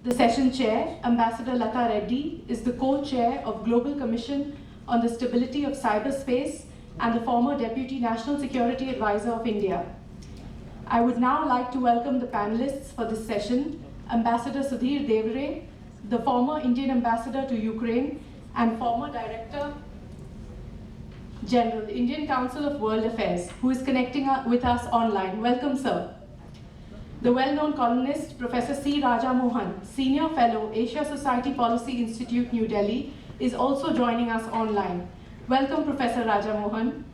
The session chair, Ambassador Lata Reddy, is the co-chair of Global Commission on the Stability of Cyberspace and the former Deputy National Security Advisor of India. I would now like to welcome the panelists for this session, Ambassador Sudhir Devare, the former Indian Ambassador to Ukraine and former Director General, Indian Council of World Affairs, who is connecting with us online. Welcome, sir. The well-known columnist, Professor C. Raja Mohan, Senior Fellow, Asia Society Policy Institute, New Delhi, is also joining us online. Welcome, Professor Raja Mohan.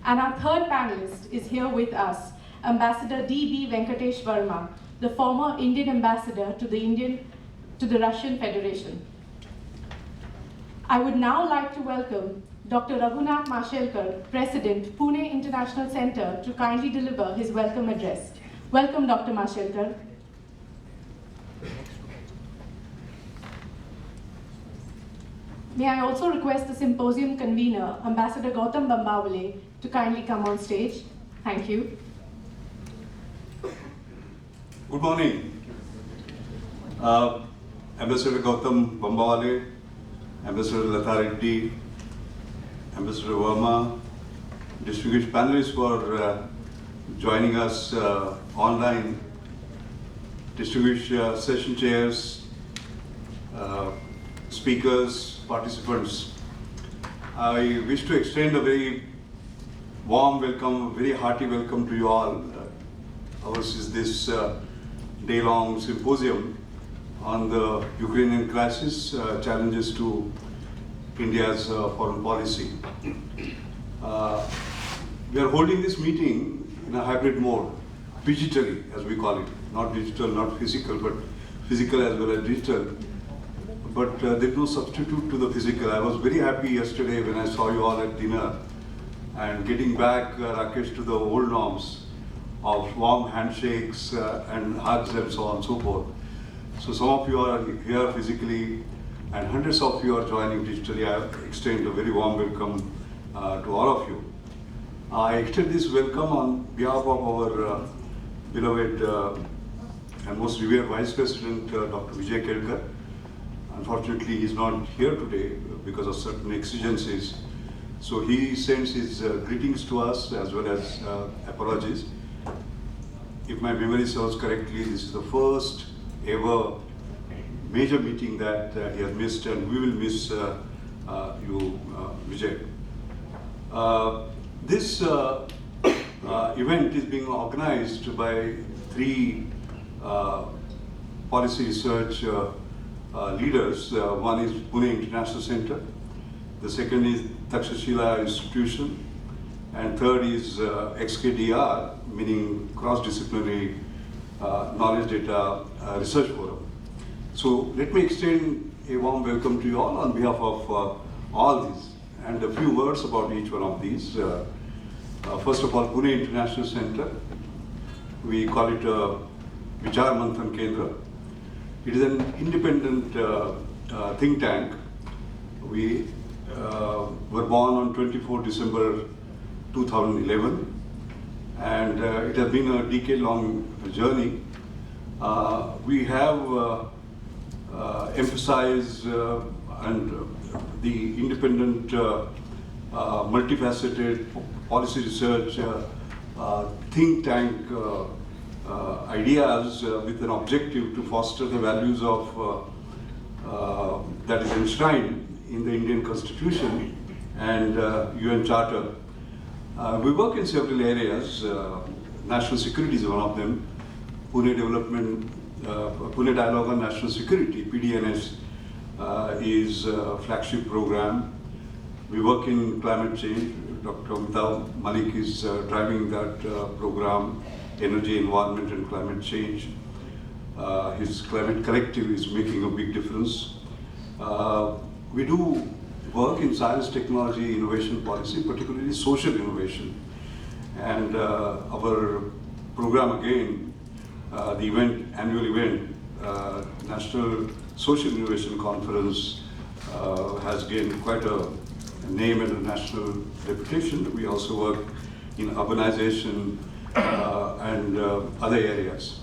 And our third panelist is here with us, Ambassador D.B. Venkatesh Verma, the former Indian Ambassador to the Russian Federation. I would now like to welcome Dr. Raghunath Mashelkar, President, Pune International Center, to kindly deliver his welcome address. Welcome, Dr. Mashelkar. May I also request the symposium convener, Ambassador Gautam Bambawale, to kindly come on stage. Thank you. Good morning. Ambassador Gautam Bambawale, Ambassador Lata Reddy, Ambassador Verma, distinguished panelists for joining us online, distinguished session chairs, speakers, participants. I wish to extend a very warm welcome, very hearty welcome to you all. Ours is this day-long symposium on the Ukrainian crisis, challenges to India's foreign policy. We are holding this meeting in a hybrid mode, digitally as we call it, not digital, not physical, but physical as well as digital. But there's no substitute to the physical. I was very happy yesterday when I saw you all at dinner and getting back, Rakesh, to the old norms of warm handshakes and hugs and so on and so forth. So some of you are here physically and hundreds of you are joining digitally. I extend a very warm welcome to all of you. I extend this welcome on behalf of our beloved and most revered Vice President, Dr. Vijay Kelkar. Unfortunately, he's not here today because of certain exigencies. So he sends his greetings to us as well as apologies. If my memory serves correctly, this is the first ever major meeting that he has missed, and we will miss you, Vijay. This event is being organized by three policy research leaders. One is Pune International Center, the second is Takshashila Institution, and third is XKDR, meaning Cross-Disciplinary Knowledge Data Research Forum. So let me extend a warm welcome to you all on behalf of all these, and a few words about each one of these. First of all, Pune International Center, we call it Vichar Manthan Kendra. It is an independent think tank. We were born on 24 December 2011, and it has been a decade-long journey. We have emphasized and the independent, multifaceted policy research think tank ideas with an objective to foster the values of that is enshrined in the Indian Constitution and UN Charter. We work in several areas. National security is one of them. Pune Dialogue on National Security, PDNS, is a flagship program. We work in climate change. Dr. Amitabh Malik is driving that program, Energy, Environment and Climate Change. His climate collective is making a big difference. We do work in science, technology, innovation policy, particularly social innovation. And our program again, the event, annual event, National Social Innovation Conference has gained quite a name and a national reputation. We also work in urbanization and other areas.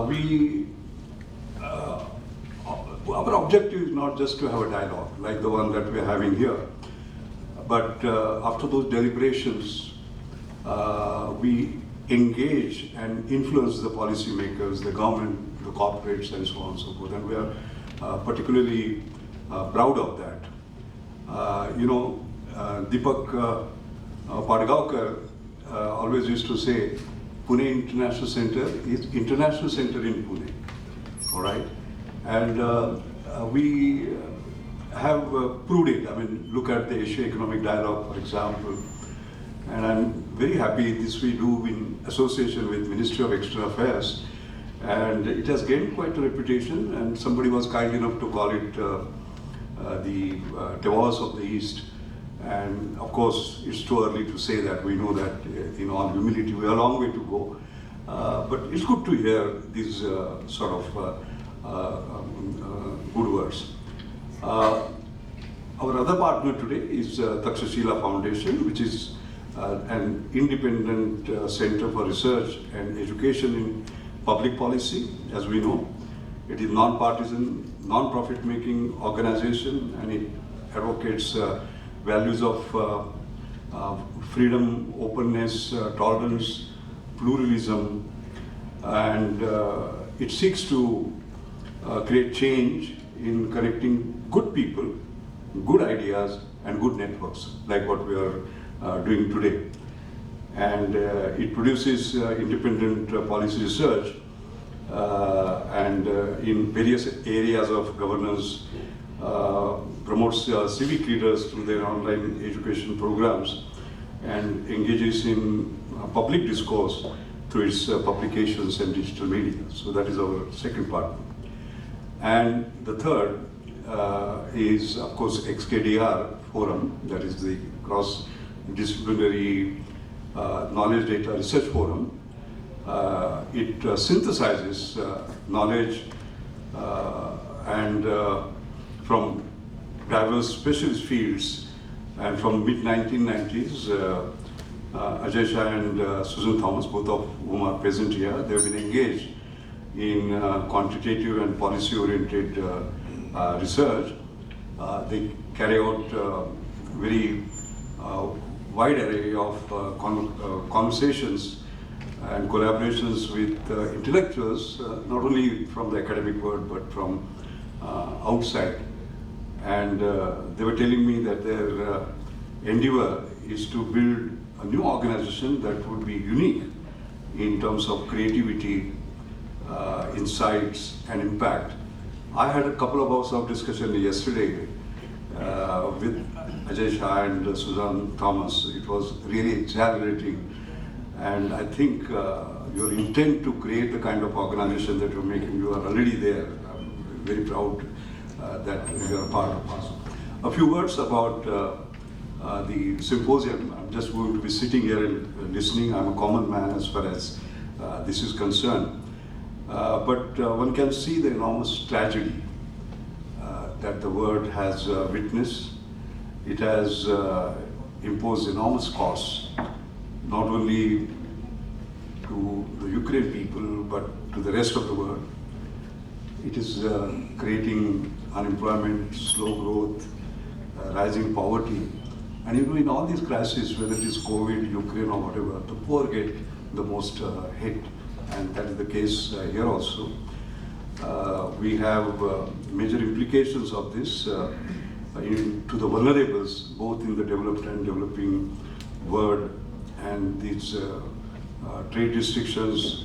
We our objective is not just to have a dialogue like the one that we are having here, but after those deliberations, we engage and influence the policymakers, the government, the corporates, and so on and so forth. And we are particularly proud of that. Deepak Padgaonkar always used to say, Pune International Center is International Center in Pune, all right? And we have proved it. I mean, look at the Asia Economic Dialogue, for example. And I'm very happy this we do in association with Ministry of External Affairs. And it has gained quite a reputation, and somebody was kind enough to call it the Davos of the East. And of course, it's too early to say that. We know that in all humility, we have a long way to go. But it's good to hear these sort of good words. Our other partner today is Takshashila Foundation, which is an independent center for research and education in public policy, as we know. It is non-partisan, non-profit making organization, and it advocates values of freedom, openness, tolerance, pluralism, and it seeks to create change in connecting good people, good ideas, and good networks, like what we are doing today. And it produces independent policy research and in various areas of governance, promotes civic leaders through their online education programs, and engages in public discourse through its publications and digital media. So that is our second partner. And the third is, of course, XKDR Forum, that is the cross-disciplinary knowledge data research forum. It synthesizes knowledge and from diverse specialist fields, and from mid-1990s, Ajay Shah and Susan Thomas, both of whom are present here, they have been engaged in quantitative and policy-oriented research. They carry out very wide array of conversations and collaborations with intellectuals, not only from the academic world, but from outside. And they were telling me that their endeavor is to build a new organization that would be unique in terms of creativity, insights, and impact. I had a couple of hours of discussion yesterday with Ajay Shah and Susan Thomas. It was really exhilarating. And I think your intent to create the kind of organization that you're making, you are already there. I'm very proud that you are a part of us. A few words about the symposium. I'm just going to be sitting here and listening. I'm a common man as far as this is concerned. But one can see the enormous tragedy that the world has witnessed. It has imposed enormous costs, not only to the Ukraine people, but to the rest of the world. It is creating unemployment, slow growth, rising poverty. And even in all these crises, whether it is COVID, Ukraine, or whatever, the poor get the most hit. And that is the case here also. We have major implications of this to the vulnerables, both in the developed and developing world, and these trade restrictions,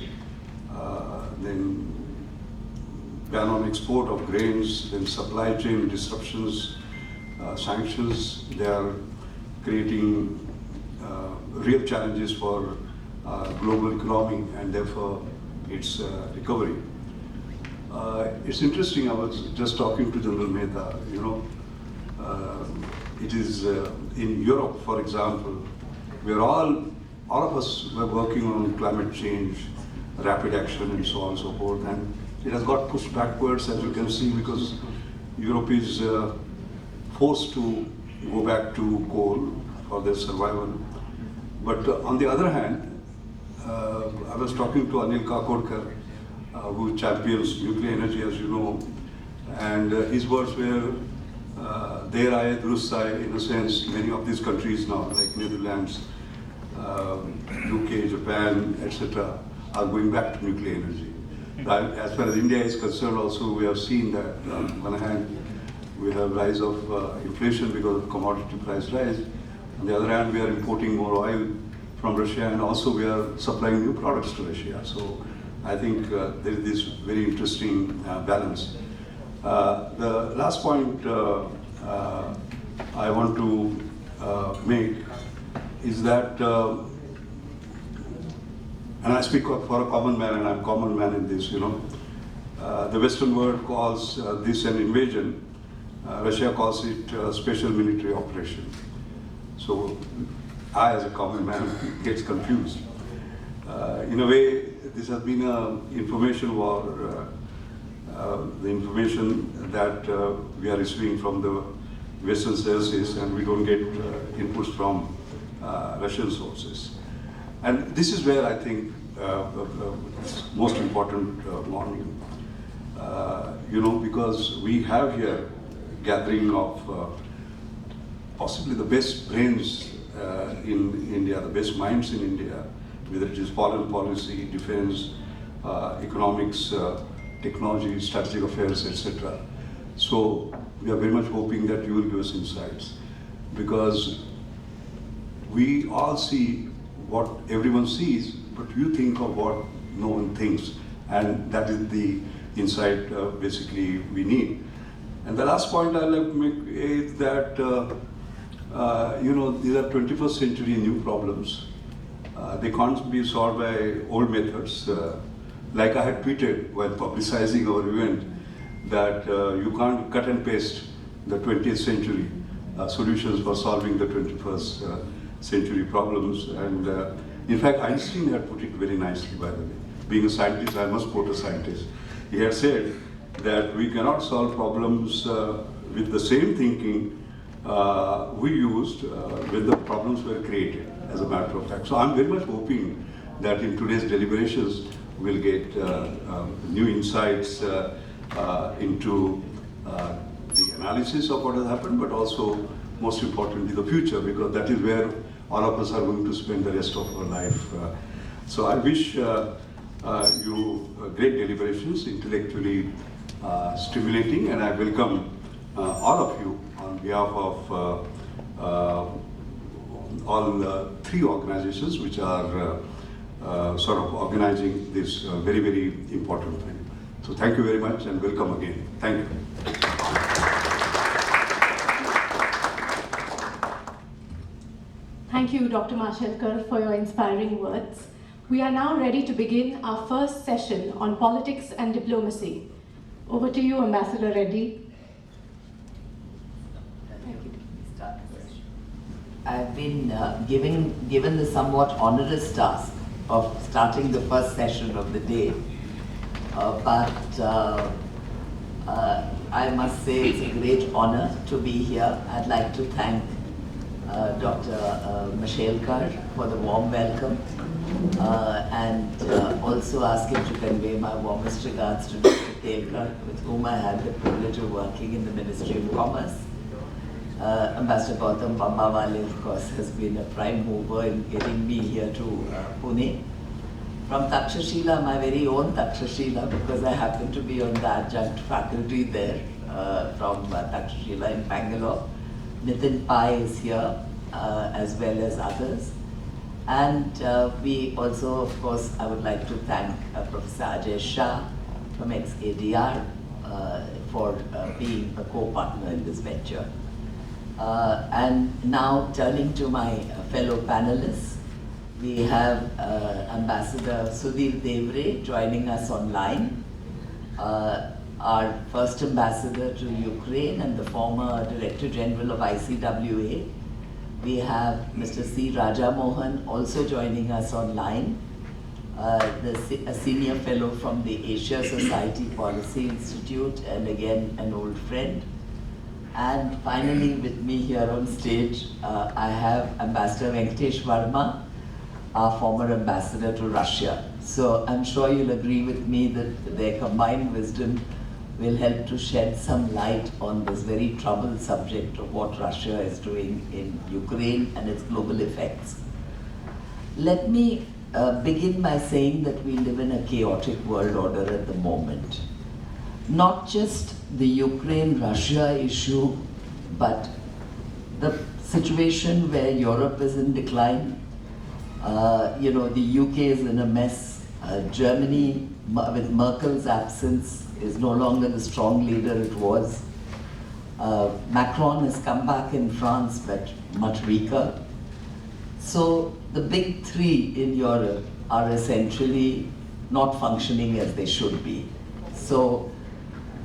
then ban on export of grains, then supply chain disruptions, sanctions. They are creating real challenges for global economy and therefore its recovery. It's interesting, I was just talking to General Mehta, it is in Europe, for example, where all of us were working on climate change, rapid action, and so on and so forth, and it has got pushed backwards, as you can see, because Europe is forced to go back to coal for their survival. But on the other hand, I was talking to Anil Kakodkar, who champions nuclear energy, as you know, And his words were, there I, Rusai, in a sense, many of these countries now, like Netherlands, UK, Japan, etc., are going back to nuclear energy. As far as India is concerned, also we have seen that on one hand we have rise of inflation because of commodity price rise. On the other hand, we are importing more oil from Russia, and also we are supplying new products to Russia. So I think there is this very interesting balance. The last point I want to make is that, and I speak for a common man, and I'm a common man in this, the Western world calls this an invasion. Russia calls it a special military operation. So I, as a common man, gets confused. In a way, this has been an information war. The information that we are receiving from the Western sources, and we don't get inputs from Russian sources. And this is where I think it's most important morning. Because we have here gathering of possibly the best brains in India, the best minds in India, whether it is foreign policy, defense, economics, technology, strategic affairs, etc. So we are very much hoping that you will give us insights, because we all see what everyone sees, but you think of what no one thinks, and that is the insight basically we need. And the last point I'd like to make is that these are 21st century new problems. They can't be solved by old methods. Like I had tweeted while publicizing our event, that you can't cut and paste the 20th century solutions for solving the 21st century problems. And in fact, Einstein had put it very nicely, by the way. Being a scientist, I must quote a scientist. He had said that we cannot solve problems with the same thinking we used when the problems were created, as a matter of fact. So I'm very much hoping that in today's deliberations, we'll get new insights into the analysis of what has happened, but also, most importantly, the future, because that is where all of us are going to spend the rest of our life. So I wish you great deliberations, intellectually stimulating, and I welcome all of you on behalf of all three organizations which are sort of organizing this very, very important thing. So thank you very much and welcome again. Thank you. Thank you, Dr. Mashelkar, for your inspiring words. We are now ready to begin our first session on politics and diplomacy. Over to you, Ambassador Reddy. I've been given the somewhat onerous task of starting the first session of the day, but I must say it's a great honor to be here. I'd like to thank Dr. Mashelkar for the warm welcome, and also ask him to convey my warmest regards to Dr. Telkar, with whom I had the privilege of working in the Ministry of Commerce. Ambassador Gautam Pambawale, of course, has been a prime mover in getting me here to Pune. From Takshashila, my very own Takshashila, because I happen to be on the adjunct faculty there from Takshashila in Bangalore. Nitin Pai is here, as well as others. And we also, of course, I would like to thank Professor Ajay Shah from XADR for being a co-partner in this venture. And now turning to my fellow panelists, we have Ambassador Sudhir Devre joining us online, our first ambassador to Ukraine and the former Director General of ICWA. We have Mr. C. Raja Mohan also joining us online, a senior fellow from the Asia Society Policy Institute, and again an old friend. And finally, with me here on stage, I have Ambassador Venkatesh Verma, our former ambassador to Russia. So I'm sure you'll agree with me that their combined wisdom will help to shed some light on this very troubled subject of what Russia is doing in Ukraine and its global effects. Let me begin by saying that we live in a chaotic world order at the moment. Not just the Ukraine-Russia issue, but the situation where Europe is in decline. The UK is in a mess. Germany, with Merkel's absence, is no longer the strong leader it was. Macron has come back in France, but much weaker. So the big three in Europe are essentially not functioning as they should be. So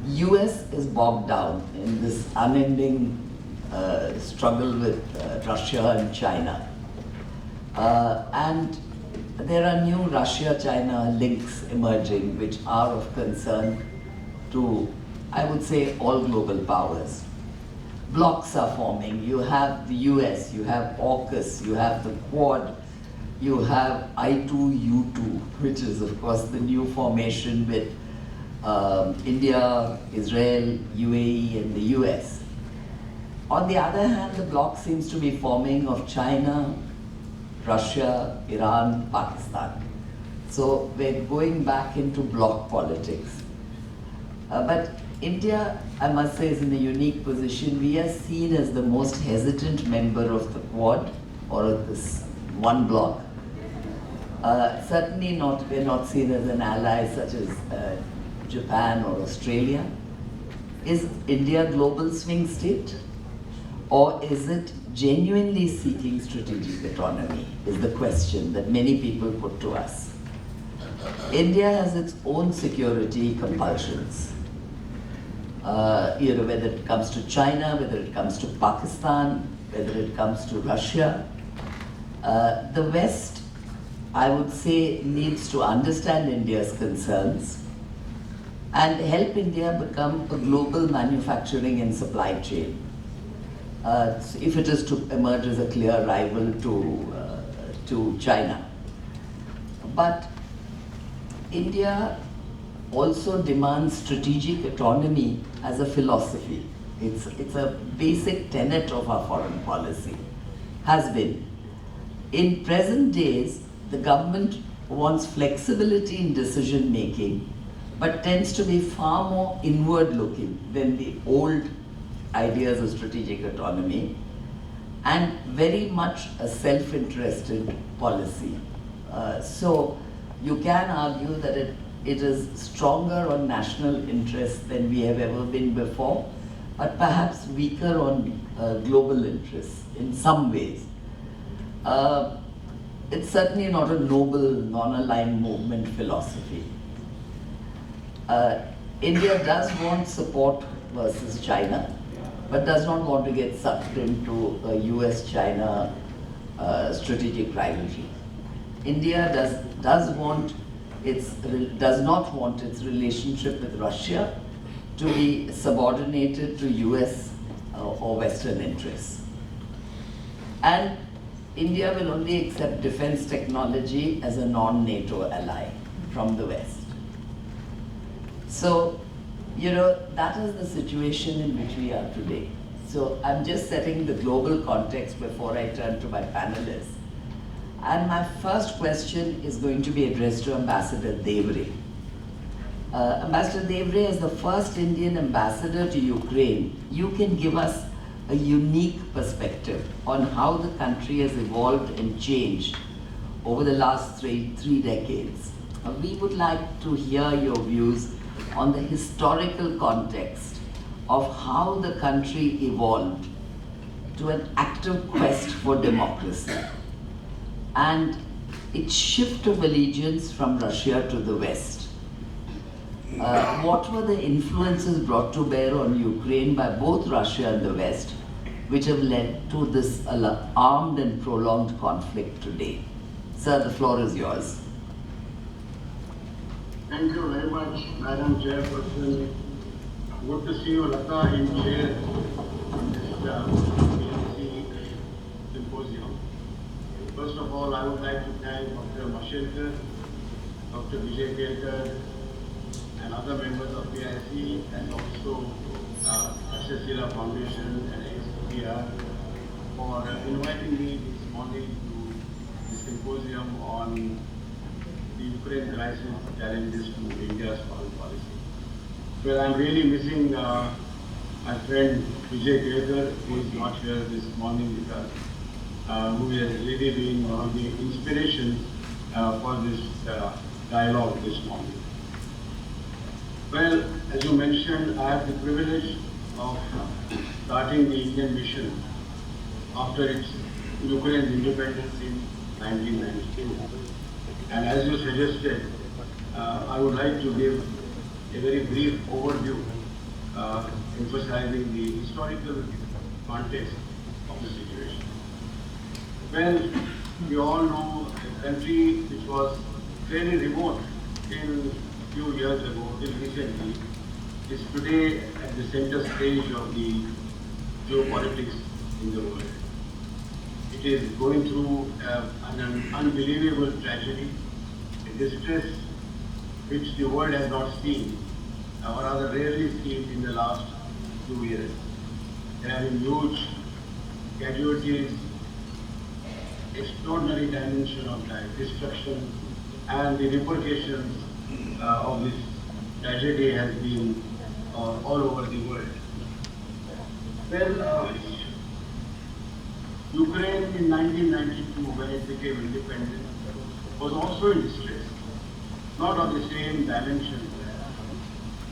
US is bogged down in this unending struggle with Russia and China. And there are new Russia-China links emerging which are of concern to, I would say, all global powers. Blocs are forming. You have the US, you have AUKUS, you have the Quad, you have I2U2, which is of course the new formation with India, Israel, UAE and the US. On the other hand, the bloc seems to be forming of China, Russia, Iran, Pakistan. So we're going back into bloc politics. But India, I must say, is in a unique position. We are seen as the most hesitant member of the Quad, or of this one bloc. Certainly not, we're not seen as an ally such as Japan or Australia. Is India a global swing state? Or is it genuinely seeking strategic autonomy, is the question that many people put to us. India has its own security compulsions. Whether it comes to China, whether it comes to Pakistan, whether it comes to Russia. The West, I would say, needs to understand India's concerns and help India become a global manufacturing and supply chain. If it is to emerge as a clear rival to China. But India also demands strategic autonomy as a philosophy. It's a basic tenet of our foreign policy, has been. In present days, the government wants flexibility in decision making, but tends to be far more inward looking than the old ideas of strategic autonomy, and very much a self-interested policy. So you can argue that it is stronger on national interests than we have ever been before, but perhaps weaker on global interests in some ways. It's certainly not a noble, non-aligned movement philosophy. India does want support versus China, but does not want to get sucked into a US-China strategic rivalry. India does not want its relationship with Russia to be subordinated to US or Western interests. And India will only accept defense technology as a non-NATO ally from the West. So, that is the situation in which we are today. So I'm just setting the global context before I turn to my panelists. And my first question is going to be addressed to Ambassador Devre. Ambassador Devre, as the first Indian ambassador to Ukraine, you can give us a unique perspective on how the country has evolved and changed over the last three decades. We would like to hear your views on the historical context of how the country evolved to an active quest for democracy and its shift of allegiance from Russia to the West. What were the influences brought to bear on Ukraine by both Russia and the West, which have led to this armed and prolonged conflict today? Sir, the floor is yours. Thank you very much, Madam Chairperson. Good to see you, Lata, in chair on this PMC Symposium. First of all, I would like to thank Dr. Mashelkar, Dr. Vijay Kelkar, and other members of PIC Policy and also Accessila Foundation and XPR for inviting me this morning to the symposium on the Ukraine crisis challenges to India's foreign policy. Well, I'm really missing my friend Vijay Kedar, who is not here this morning with us, who has really been one of the inspirations for this dialogue this morning. Well, as you mentioned, I have the privilege of starting the Indian mission after its Ukraine's independence in 1992. And as you suggested, I would like to give a very brief overview emphasizing the historical context of the situation. Well, we all know a country which was fairly remote till few years ago, till recently, is today at the center stage of the geopolitics in the world. It is going through an unbelievable tragedy, a distress which the world has not seen, or rather rarely seen in the last few years. There have been huge casualties, extraordinary dimension of destruction, and the repercussions of this tragedy has been all over the world. Well, Ukraine in 1992, when it became independent, was also in distress, not of the same dimension,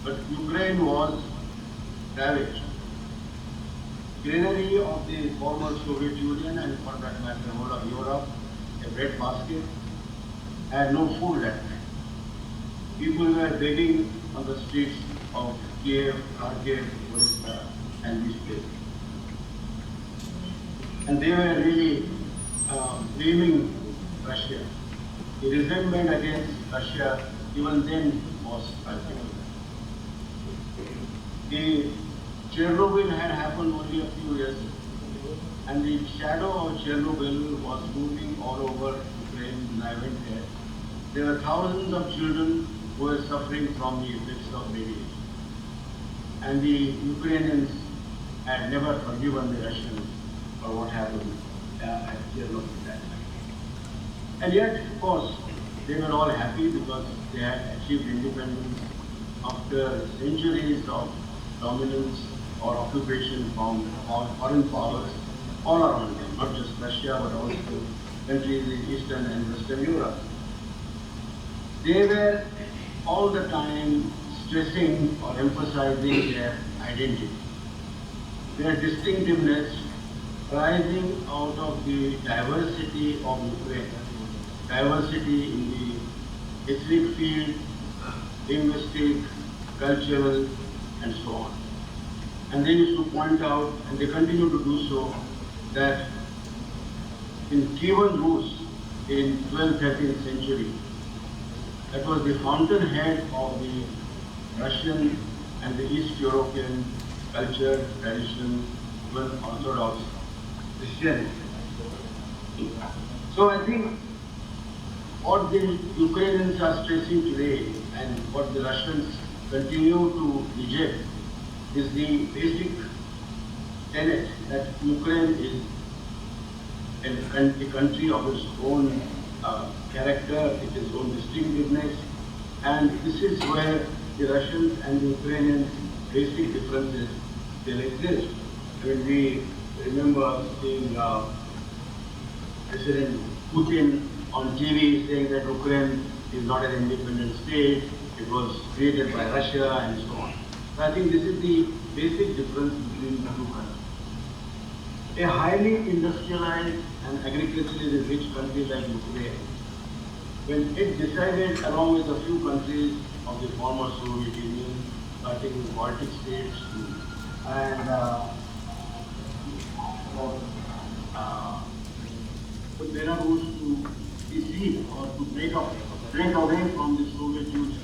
but Ukraine was ravaged. Greenery of the former Soviet Union and for that matter all of Europe, a breadbasket, had no food that night. People were begging on the streets of Kiev, Kharkiv, Odessa, and these places. And they were really blaming Russia. The resentment against Russia even then was palpable. The Chernobyl had happened only a few years ago, and the shadow of Chernobyl was moving all over Ukraine when I went there. There were thousands of children who were suffering from the effects of radiation. And the Ukrainians had never forgiven the Russians for what happened at Chernobyl that time. And yet, of course, they were all happy because they had achieved independence after centuries of dominance or occupation from foreign powers all around them, not just Russia, but also countries in Eastern and Western Europe. They were all the time stressing or emphasizing their identity, their distinctiveness rising out of the diversity of Ukraine, diversity in the ethnic field, linguistic, cultural, and so on. And they used to point out, and they continue to do so, that in Kievan Rus in 12th, 13th century, that was the fountainhead of the Russian and the East European culture, tradition, even Orthodox Christianity. So I think what the Ukrainians are stressing today and what the Russians continue to reject is the basic tenet that Ukraine is a country of its own character, its own distinctiveness, and this is where the Russians and the Ukrainians' basic differences still exist. When we remember seeing President Putin on TV saying that Ukraine is not an independent state, it was created by Russia and so on. So I think this is the basic difference between the two countries. A highly industrialized and agriculturally rich country like Ukraine, when it decided along with a few countries of the former Soviet Union, starting with Baltic states and Belarus to recede or to break away from the Soviet Union,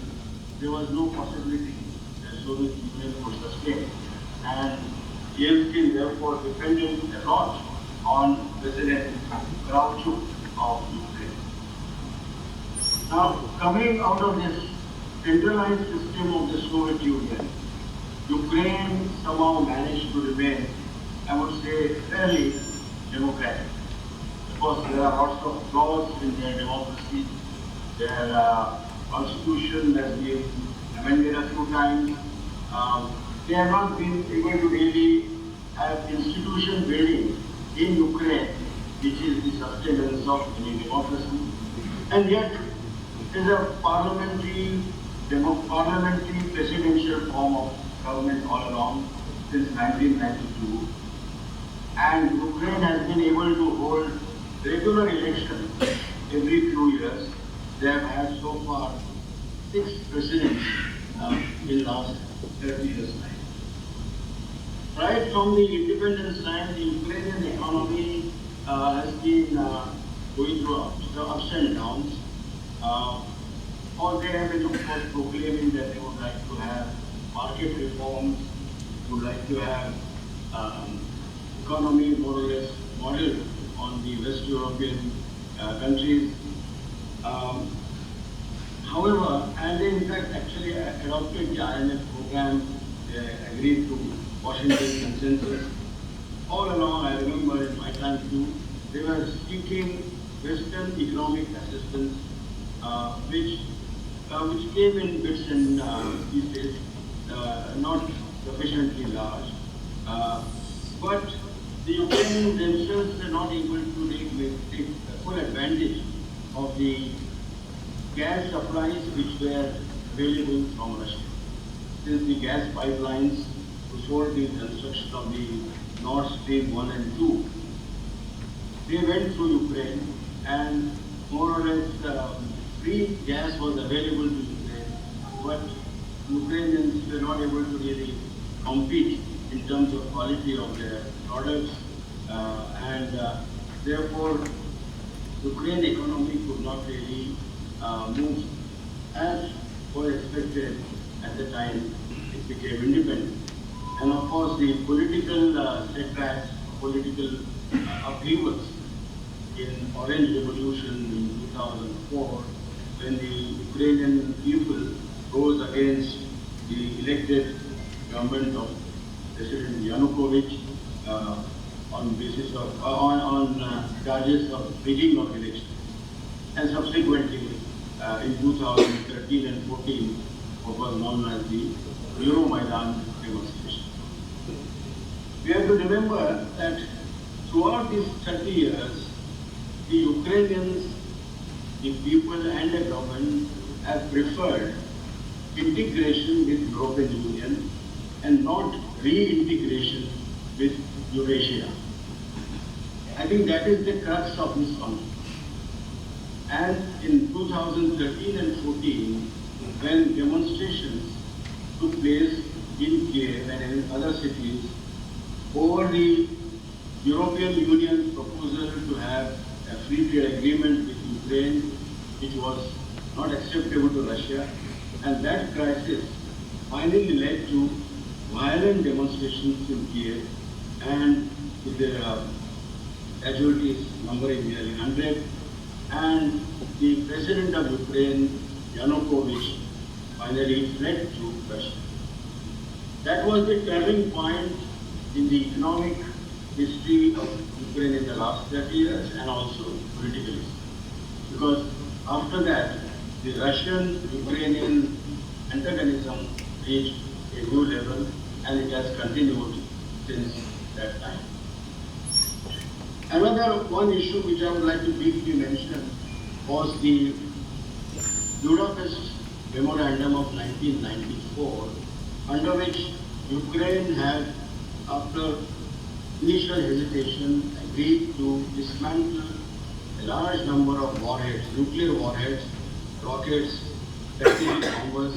there was no possibility that Soviet Union could sustain. And Yeltsin therefore depended a lot on President Kravchuk of Ukraine. Now, coming out of this centralized system of the Soviet Union, Ukraine somehow managed to remain, I would say, fairly democratic. Of course, there are lots of flaws in their democracy. Their constitution has been amended a few times. They have not been able to really have institution building in Ukraine, which is the sustenance of any democracy. And yet, it is a parliamentary presidential form of government all along since 1992. And Ukraine has been able to hold regular elections every few years. They have had so far 6 presidents in the last 30 years' time. Right from the independence time, the Ukrainian economy has been going through ups and downs. Or they have been, of course, proclaiming that they would like to have market reforms, would like to have economy more or less modeled on the West European countries. However, and they in fact actually adopted the IMF program, agreed to Washington consensus. All along, I remember in my time too, they were seeking Western economic assistance, which came in bits and pieces, not sufficiently large. But the Ukrainians themselves were not able to take full advantage of the gas supplies which were available from Russia. Since the gas pipelines to support the construction of the Nord Stream 1 and 2, they went through Ukraine, and more or less free gas was available to Ukraine, but Ukrainians were not able to really compete in terms of quality of their products, and therefore Ukraine economy could not really move as was expected at the time it became independent. And of course, the political setbacks, political upheavals in Orange Revolution in 2004, when the Ukrainian people rose against the elected government of President Yanukovych on basis of charges of rigging of elections, and subsequently in 2013 and 14, what was known as the Euromaidan demonstration. We have to remember that throughout these 30 years, the Ukrainians, the people and the government have preferred integration with European Union and not reintegration with Eurasia. I think that is the crux of this conflict. And in 2013 and 14, when demonstrations took place in Kiev and in other cities over the European Union proposal to have a free trade agreement with Ukraine, which was not acceptable to Russia, and that crisis finally led to violent demonstrations in Kiev, and with the casualties numbering nearly 100, and the president of Ukraine, Yanukovych, finally fled to Russia. That was the turning point in the economic history of Ukraine in the last 30 years, and also politically. Because after that, the Russian-Ukrainian antagonism reached a new level, and it has continued since that time. Another one issue which I would like to briefly mention was the Budapest Memorandum of 1994, under which Ukraine had, after initial hesitation, agreed to dismantle a large number of warheads, nuclear warheads, rockets, strategic bombers,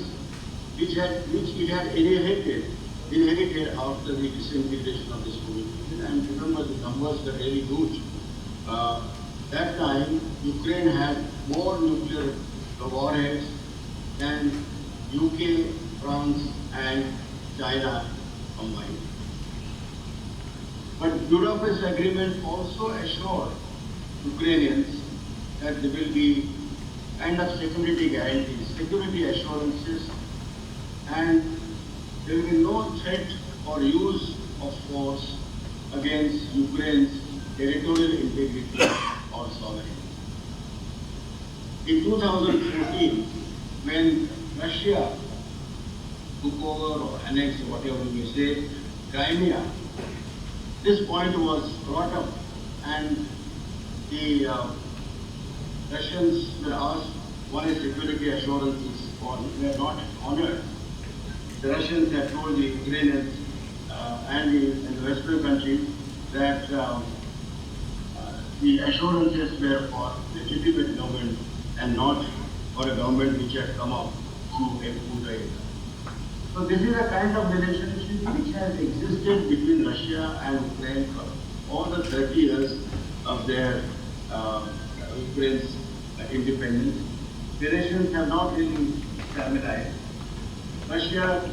which it had inherited after the disintegration of the Soviet Union. And remember, the numbers were really huge. That time, Ukraine had more nuclear warheads than UK, France, and China combined. But Budapest Agreement also assured Ukrainians that there will be kind of security guarantees security assurances, and there will be no threat or use of force against Ukraine's territorial integrity or sovereignty. In 2014, when Russia took over or annexed, whatever we may say, Crimea, this point was brought up, and the Russians were asked why security assurances were not honored. The Russians had told the Ukrainians and the Western countries that the assurances were for legitimate government and not for a government which had come up through a coup d'etat. So this is a kind of relationship which has existed between Russia and Ukraine for all the 30 years of their Ukraine's independence. Relations have not really stabilized. Russia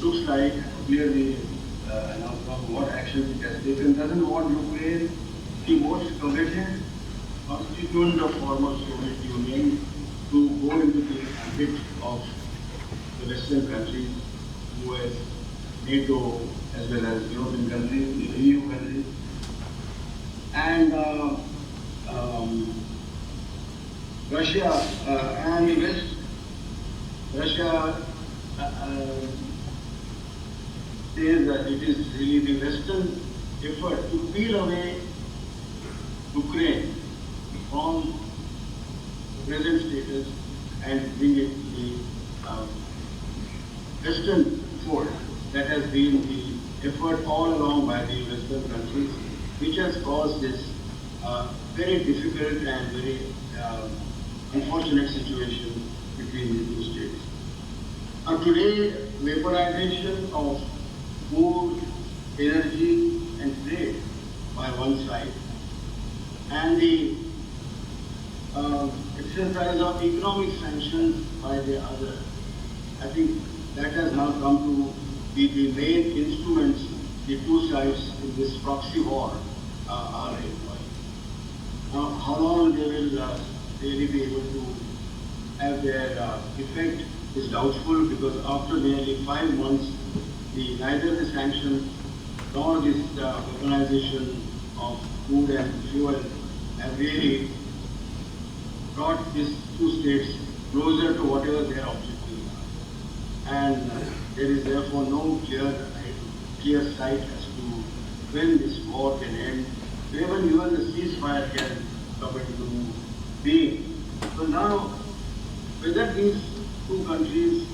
looks like clearly from what actions it has taken doesn't want Ukraine, the most committed constituent of former Soviet Union, to go into the ambit of the Western countries, US, NATO, as well as European countries, the EU countries. And Russia and the West, Russia says that it is really the Western effort to peel away Ukraine from the present status and bring it to the Western fold. That has been the effort all along by the Western countries, which has caused this very difficult and very unfortunate situation between the two states. Today, vaporization of food, energy, and trade by one side, and the exercise of economic sanctions by the other. I think that has now come to be the main instruments the two sides in this proxy war are employing. Now, how long they will really be able to have their effect is doubtful, because after nearly 5 months, neither the sanctions nor this weaponization of food and fuel have really brought these two states closer to whatever their objectives are. And there is therefore no clear sight as to when this war can end. Even the ceasefire can come into being. So now, whether these two countries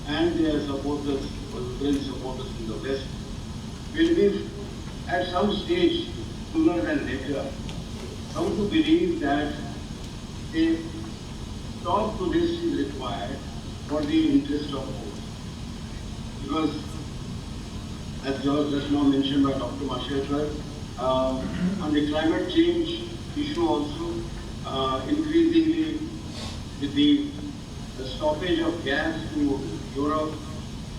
and their supporters, or Ukraine supporters in the West, will be at some stage, sooner than later, come to believe that a stop to this is required for the interest of both. Because, as George just now mentioned by Dr. Mashelkar, on the climate change issue also, increasingly with the stoppage of gas to Europe,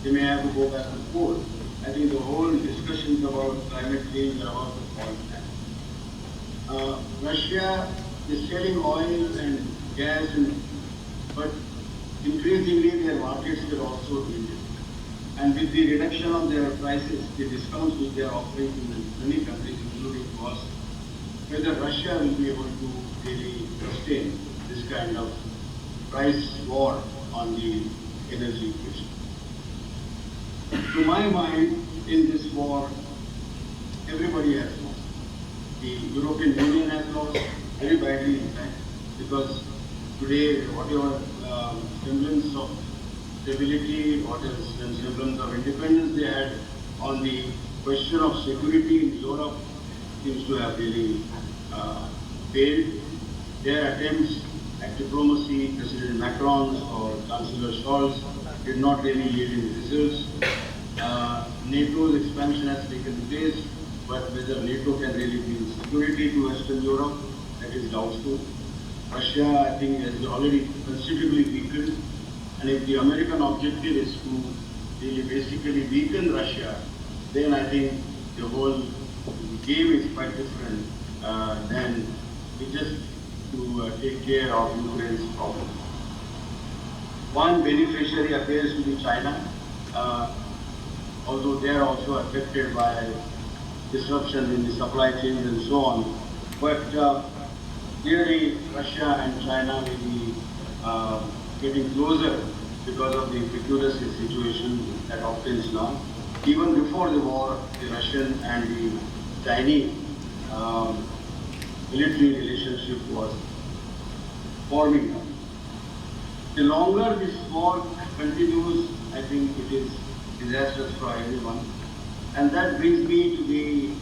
they may have to go back to coal. I think the whole discussions about climate change are about to fall back. Russia is selling oil and gas, but increasingly their markets will also be it. And with the reduction of their prices, the discounts which they are offering to many countries, including to us, whether Russia will be able to really sustain this kind of price war on the energy question. To my mind, in this war, everybody has lost. The European Union has lost, very badly in fact, because today, whatever semblance of stability, whatever semblance of independence they had on the question of security in Europe seems to have really failed. Their attempts at diplomacy, President Macron's or Chancellor Scholz, did not really yield any results. NATO's expansion has taken place, but whether NATO can really bring security to Western Europe, that is doubtful. Russia, I think, has already considerably weakened, and if the American objective is to really basically weaken Russia, then I think the whole game is quite different than just to take care of Ukraine's problems. One beneficiary appears to be China, although they are also affected by disruption in the supply chains and so on. But clearly, Russia and China may be getting closer because of the peculiar situation that obtains now. Even before the war, the Russian and the Chinese military relationship was forming up. The longer this war continues, I think it is disastrous for everyone. And that brings me to the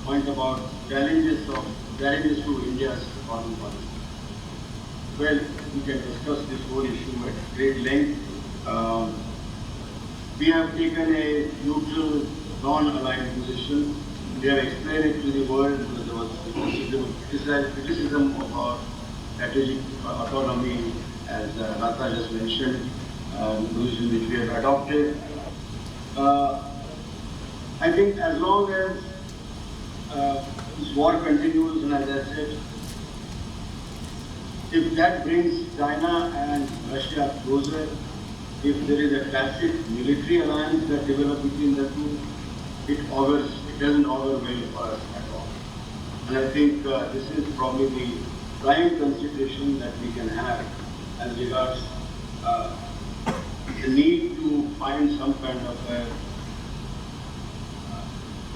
point about challenges to India's foreign policy. Well, we can discuss this whole issue at great length. We have taken a neutral, non-aligned position. We have explained it to the world because there was criticism of our strategic autonomy, as Lata just mentioned, position which we have adopted. I think as long as this war continues, and as I said, if that brings China and Russia closer, if there is a classic military alliance that develops between the two, it doesn't augur well for us at all. And I think this is probably the prime consideration that we can have as regards the need to find some kind of a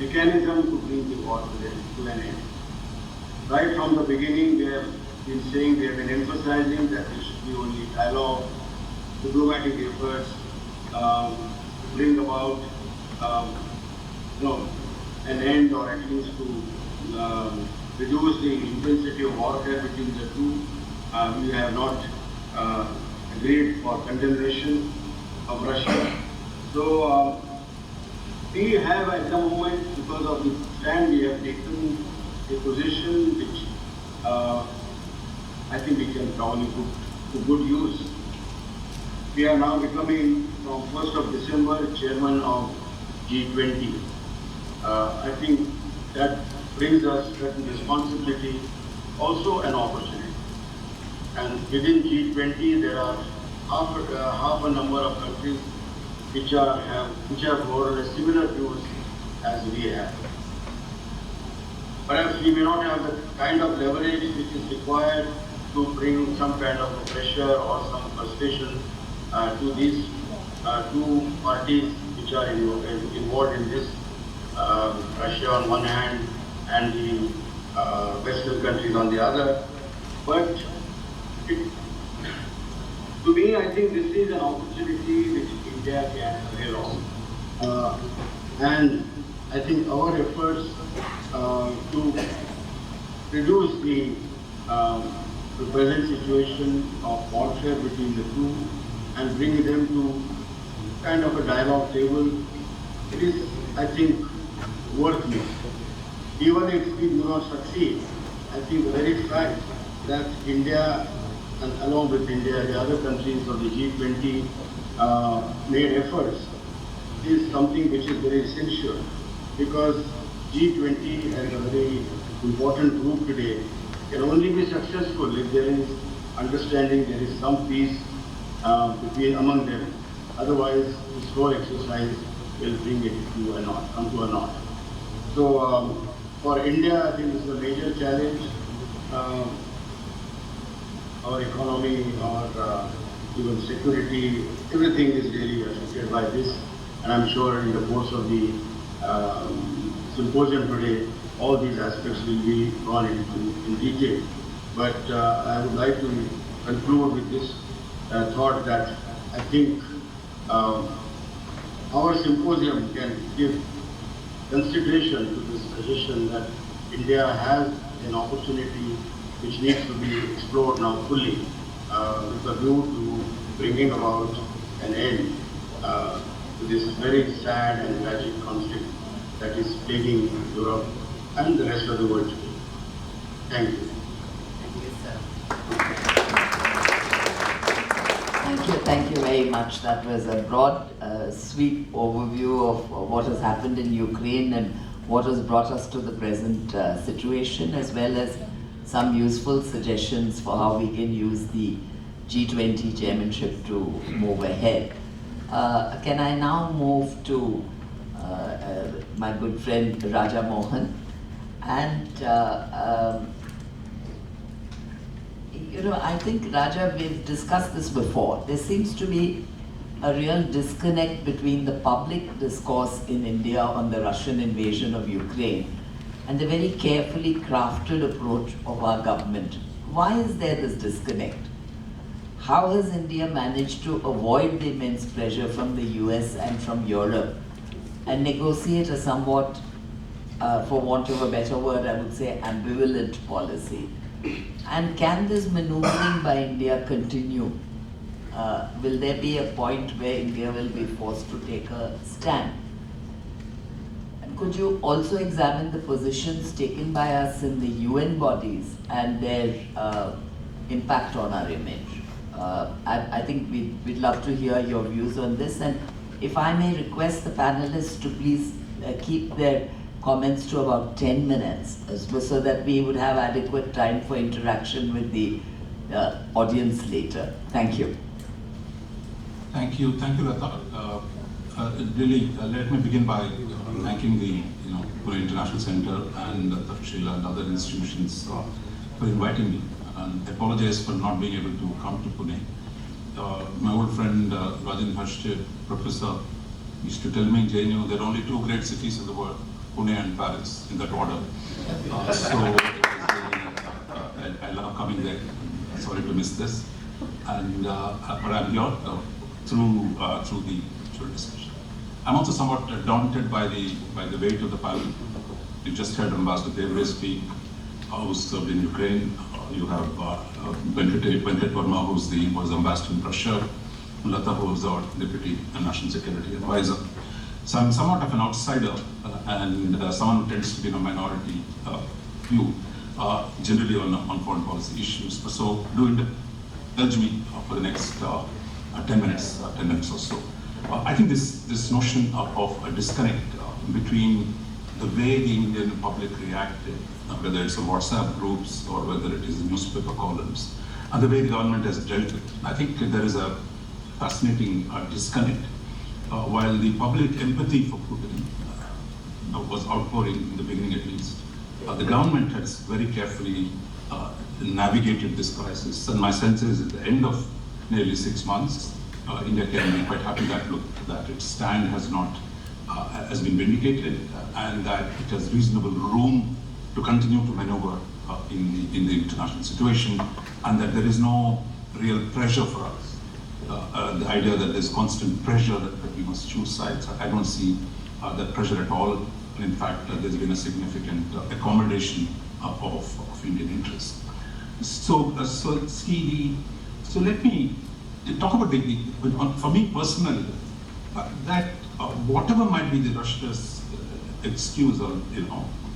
mechanism to bring the war to an end. Right from the beginning, we have been emphasizing that there should be only dialogue, diplomatic efforts, bring about an end, or at least to reduce the intensity of warfare between the two. We have not agreed for condemnation of Russia. So we have at the moment, because of the stand we have taken, a position which I think we can probably put to good use. We are now becoming, from 1st of December, chairman of G20. I think that brings us certain responsibility, also an opportunity. And within G20, there are half a number of countries which have more or less similar views as we have. Perhaps we may not have the kind of leverage which is required to bring some kind of pressure or some persuasion to these two parties which are involved in this, Russia on one hand and the Western countries on the other. But to me, I think this is an opportunity which India can avail of. And I think our efforts to reduce the present situation of warfare between the two and bring them to kind of a dialogue table, it is, I think, worth it. Even if we do not succeed, I think the very fact that India, and along with India, the other countries of the G20 made efforts is something which is very essential, because G20 as a very important group today can only be successful if there is understanding, there is some peace among them. Otherwise, this whole exercise will bring it to a knot, come to a knot. So for India, I think this is a major challenge. Our economy, our even security, everything is really affected by this. And I'm sure in the course of the symposium today, all these aspects will be gone into in detail. But I would like to conclude with this thought that I think our symposium can give consideration to this suggestion that India has an opportunity which needs to be explored now fully with a view to bringing about an end to this very sad and tragic conflict that is plaguing Europe and the rest of the world today. Thank you. Thank you, sir. Thank you very much. That was a broad, sweep overview of what has happened in Ukraine and what has brought us to the present situation, as well as some useful suggestions for how we can use the G20 chairmanship to move ahead. Can I now move to my good friend Raja Mohan? And I think, Raja, we've discussed this before. There seems to be a real disconnect between the public discourse in India on the Russian invasion of Ukraine and the very carefully crafted approach of our government. Why is there this disconnect? How has India managed to avoid the immense pressure from the US and from Europe and negotiate a somewhat, for want of a better word, I would say ambivalent policy? And can this maneuvering by India continue? Will there be a point where India will be forced to take a stand? And could you also examine the positions taken by us in the UN bodies and their impact on our image? I think we'd love to hear your views on this. And if I may request the panelists to please keep their comments to about 10 minutes so that we would have adequate time for interaction with the audience later. Thank you. Thank you, Lata. Really, let me begin by thanking the Pune International Center and Takshila and other institutions for inviting me. And apologize for not being able to come to Pune. My old friend Rajan Bhaskar, professor, used to tell me in JNU there are only two great cities in the world, Pune and Paris, in that order. So I love coming there. Sorry to miss this. And but I'm here through the discussion. I'm also somewhat daunted by the weight of the panel. You just heard Ambassador Devre speak, who served in Ukraine. You have Venkat Verma, who was ambassador in Russia, Lata, who was our deputy national security advisor. So I'm somewhat of an outsider and someone who tends to be in a minority view, generally on foreign policy issues. So do indulge me for the next 10 minutes or so. I think this notion of a disconnect between the way the Indian public reacted, whether it's the WhatsApp groups or whether it is the newspaper columns, and the way the government has dealt with it. I think there is a fascinating disconnect. While the public empathy for Putin was outpouring in the beginning at least, the government has very carefully navigated this crisis. And my sense is at the end of nearly 6 months, India can be quite happy that its stand has been vindicated and that it has reasonable room to continue to maneuver in the international situation, and that there is no real pressure for us. The idea that there's constant pressure that we must choose sides, I don't see that pressure at all. In fact, there's been a significant accommodation of Indian interests. So let me talk about for me personally, that whatever might be the Russia's excuse or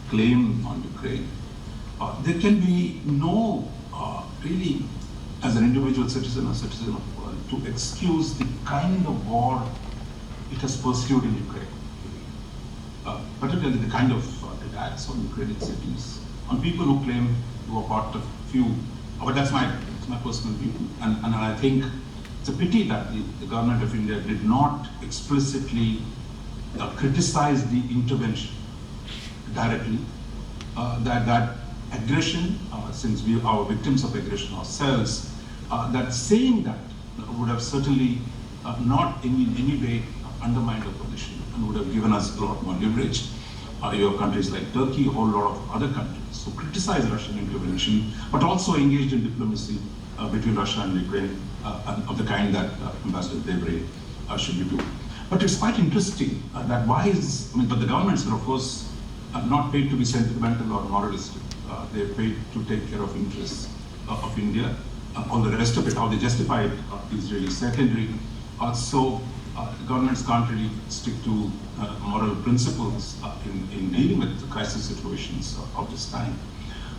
claim on Ukraine, there can be no really, as an individual citizen or citizen of the world, to excuse the kind of war it has pursued in Ukraine. Particularly the kind of attacks on Ukrainian cities, on people who claim to be part of few, but that's my personal view. And I think it's a pity that the government of India did not explicitly criticize the intervention directly. That aggression, since we are victims of aggression ourselves, that saying that would have certainly not in any way undermined our position and would have given us a lot more leverage. You have countries like Turkey, a whole lot of other countries who criticize Russian intervention, but also engaged in diplomacy between Russia and Ukraine and of the kind that Ambassador Devre should be doing. But it's quite interesting that but the governments are of course not paid to be sentimental or moralistic. They're paid to take care of interests of India. All the rest of it, how they justify it, is really secondary. So governments can't really stick to moral principles in dealing with crisis situations of this time.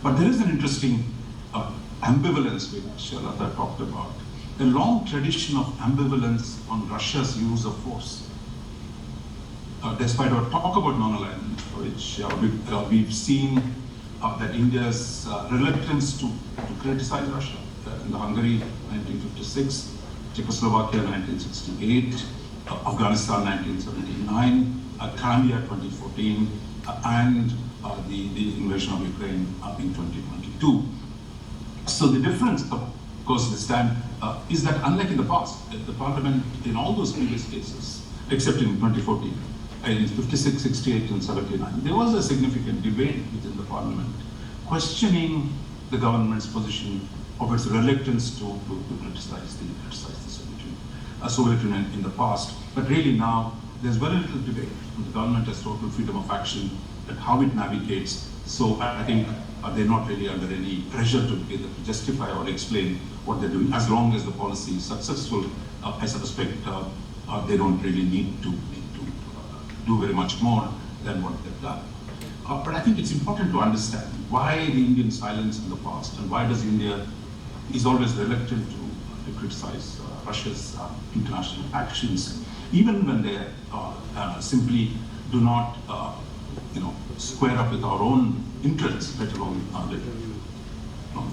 But there is an interesting ambivalence which Lata talked about. A long tradition of ambivalence on Russia's use of force. Despite our talk about non-alignment, which we've seen that India's reluctance to criticize Russia in the Hungary, 1956, Czechoslovakia, 1968, Afghanistan, 1979, Crimea, 2014, and the invasion of Ukraine in 2022. So the difference, of course, this time is that unlike in the past, the Parliament in all those previous cases, except in 2014, in 56, 68, and 79, there was a significant debate within the Parliament questioning the government's position of its reluctance to criticize the Soviet Union in the past. But really now, there's very little debate. The government has total freedom of action at how it navigates. So I think they're not really under any pressure to either justify or explain what they're doing. As long as the policy is successful, I suspect they don't really need to do very much more than what they've done. But I think it's important to understand why the Indian silence in the past and why does India is always reluctant to criticize Russia's international actions, even when they simply do not square up with our own interests, let alone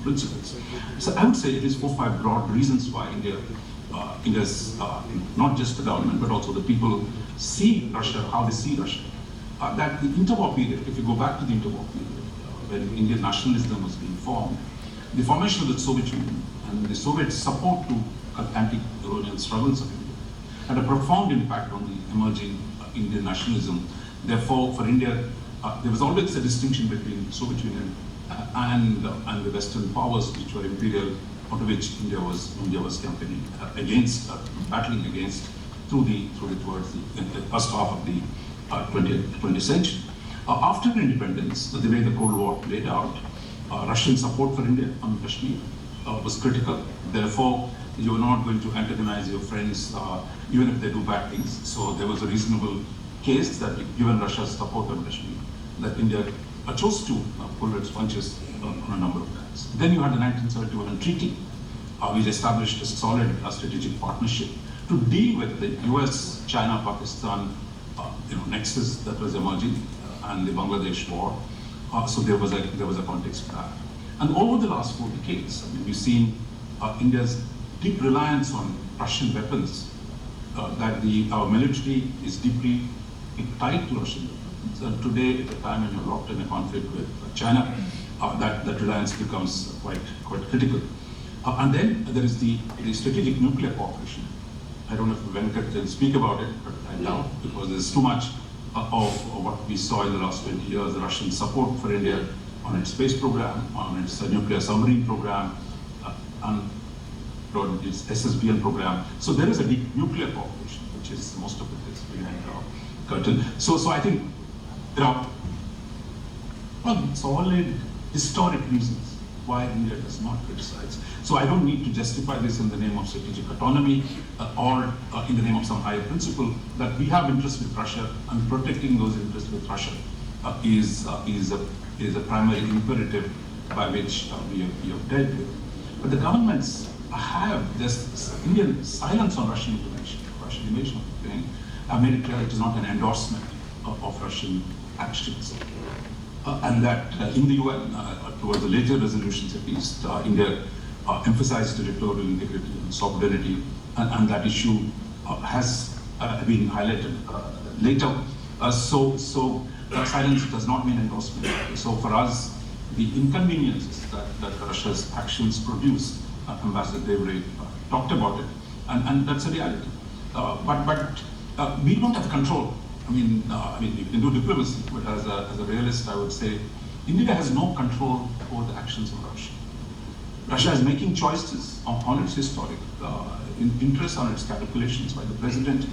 principles. So I would say it is 4 or 5 broad reasons why India's not just the government, but also the people see Russia, how they see Russia. That the interwar period, if you go back to the interwar period, when Indian nationalism was being formed, the formation of the Soviet Union and the Soviet support to anti-colonial struggles of India had a profound impact on the emerging Indian nationalism. Therefore, for India, there was always a distinction between the Soviet Union and the Western powers, which were imperial, out of which India was campaigning against, battling against towards the first half of the 20th century. After independence, the way the Cold War played out, Russian support for India on Kashmir was critical. Therefore, you are not going to antagonize your friends, even if they do bad things. So there was a reasonable case that given Russia's support on Kashmir, that India chose to pull its punches on a number of times. Then you had the 1971 treaty, which established a solid strategic partnership to deal with the US, China, Pakistan nexus that was emerging and the Bangladesh war. So there was a context for that. And over the last 4 decades, we've seen India's deep reliance on Russian weapons, that our military is deeply tied to Russian weapons. And today, at a time when you're locked in a conflict with China, that reliance becomes quite critical. And then there is the strategic nuclear cooperation. I don't know if Venkat can speak about it, but I doubt, because there's too much of what we saw in the last 20 years, the Russian support for India on its space program, on its nuclear submarine program, and on its SSBN program. So there is a deep nuclear cooperation, which is most of it is behind the curtain. So I think there are solid historic reasons why India does not criticize. So I don't need to justify this in the name of strategic autonomy or in the name of some higher principle that we have interests with Russia, and protecting those interests with Russia is a primary imperative by which we have dealt with. But the governments have this Indian silence on Russian intervention, Russian invasion of Ukraine, have made it clear it is not an endorsement of Russian actions. And that in the UN, towards the later resolutions at least, India emphasized territorial integrity and sovereignty, and that issue has been highlighted later. So silence does not mean endorsement. So for us, the inconveniences that Russia's actions produce, Ambassador Devray talked about it, and that's a reality. But we don't have control. I mean, you can do diplomacy, but as a realist, I would say India has no control over the actions of Russia. Russia is making choices on its historic interests, on its calculations by the president,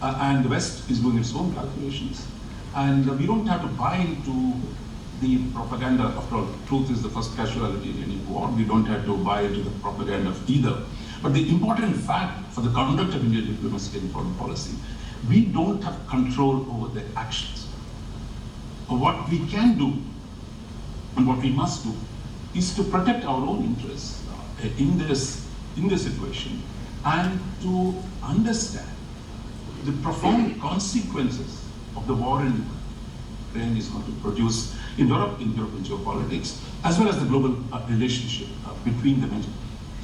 and the West is doing its own calculations. And we don't have to buy into the propaganda. After all, truth is the first casualty in any war. We don't have to buy into the propaganda of either. But the important fact for the conduct of Indian diplomacy and foreign policy, we don't have control over their actions. What we can do and what we must do is to protect our own interests in this situation, and to understand the profound consequences of the war in Ukraine is going to produce in European geopolitics, as well as the global relationship between the major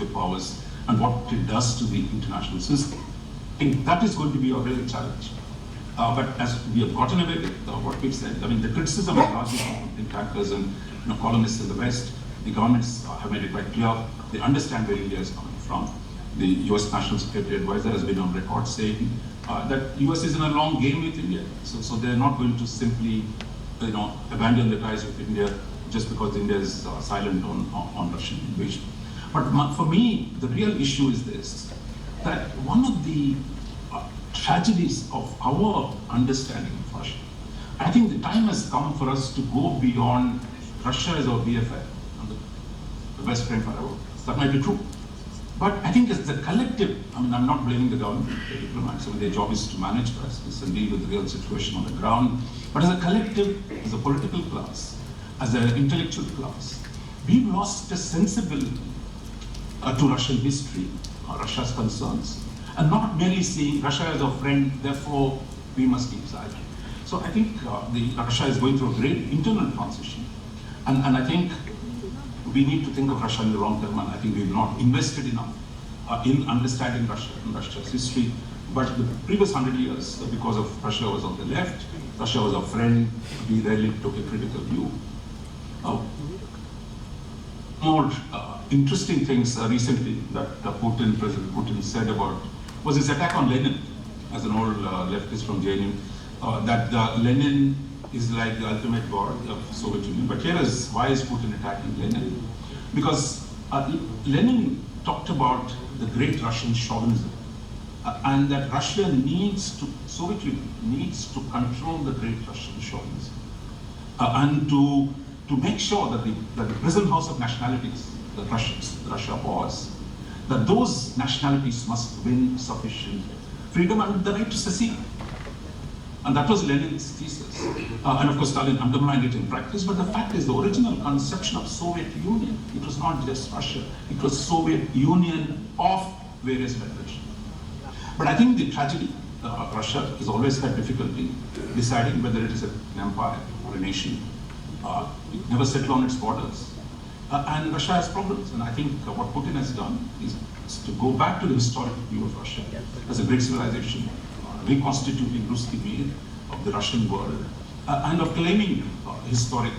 nuclear powers and what it does to the international system. I think that is going to be a real challenge. But as we have gotten away with what we've said, I mean, the criticism is largely from think tankers and columnists in the West. The governments have made it quite clear they understand where India is coming from. The US National Security Advisor has been on record saying that US is in a long game with India. So they're not going to simply abandon the ties with India just because India is silent on Russian invasion. But for me, the real issue is this, that one of the tragedies of our understanding of Russia, I think the time has come for us to go beyond Russia as our BFF, the best friend forever. That might be true. But I think as the collective, I mean, I'm not blaming the government, the diplomats, I mean, their job is to manage crisis and deal with the real situation on the ground. But as a collective, as a political class, as an intellectual class, we've lost a sensibility to Russian history, Russia's concerns, and not merely seeing Russia as a friend, therefore we must keep silent. So I think Russia is going through a great internal transition. And I think we need to think of Russia in the long term, and I think we've not invested enough in understanding Russia and Russia's history. But the previous 100 years, because of Russia was on the left, Russia was our friend, we rarely took a critical view. More interesting things recently that President Putin said about was his attack on Lenin, as an old leftist from JNU, that Lenin is like the ultimate god of the Soviet Union. But here is, why is Putin attacking Lenin? Because Lenin talked about the great Russian chauvinism, and that Russia needs to, Soviet Union needs to control the great Russian chauvinism, and to make sure that the present house of nationalities, the Russians, Russia was, that those nationalities must win sufficient freedom and the right to secede. And that was Lenin's thesis. And of course, Stalin undermined it in practice, but the fact is the original conception of Soviet Union, it was not just Russia, it was Soviet Union of various federations. But I think the tragedy, Russia has always had difficulty deciding whether it is an empire or a nation. It never settled on its borders. And Russia has problems, and I think what Putin has done is to go back to the historic view of Russia as a great civilization, reconstituting Ruski Mir of the Russian world, and of claiming historic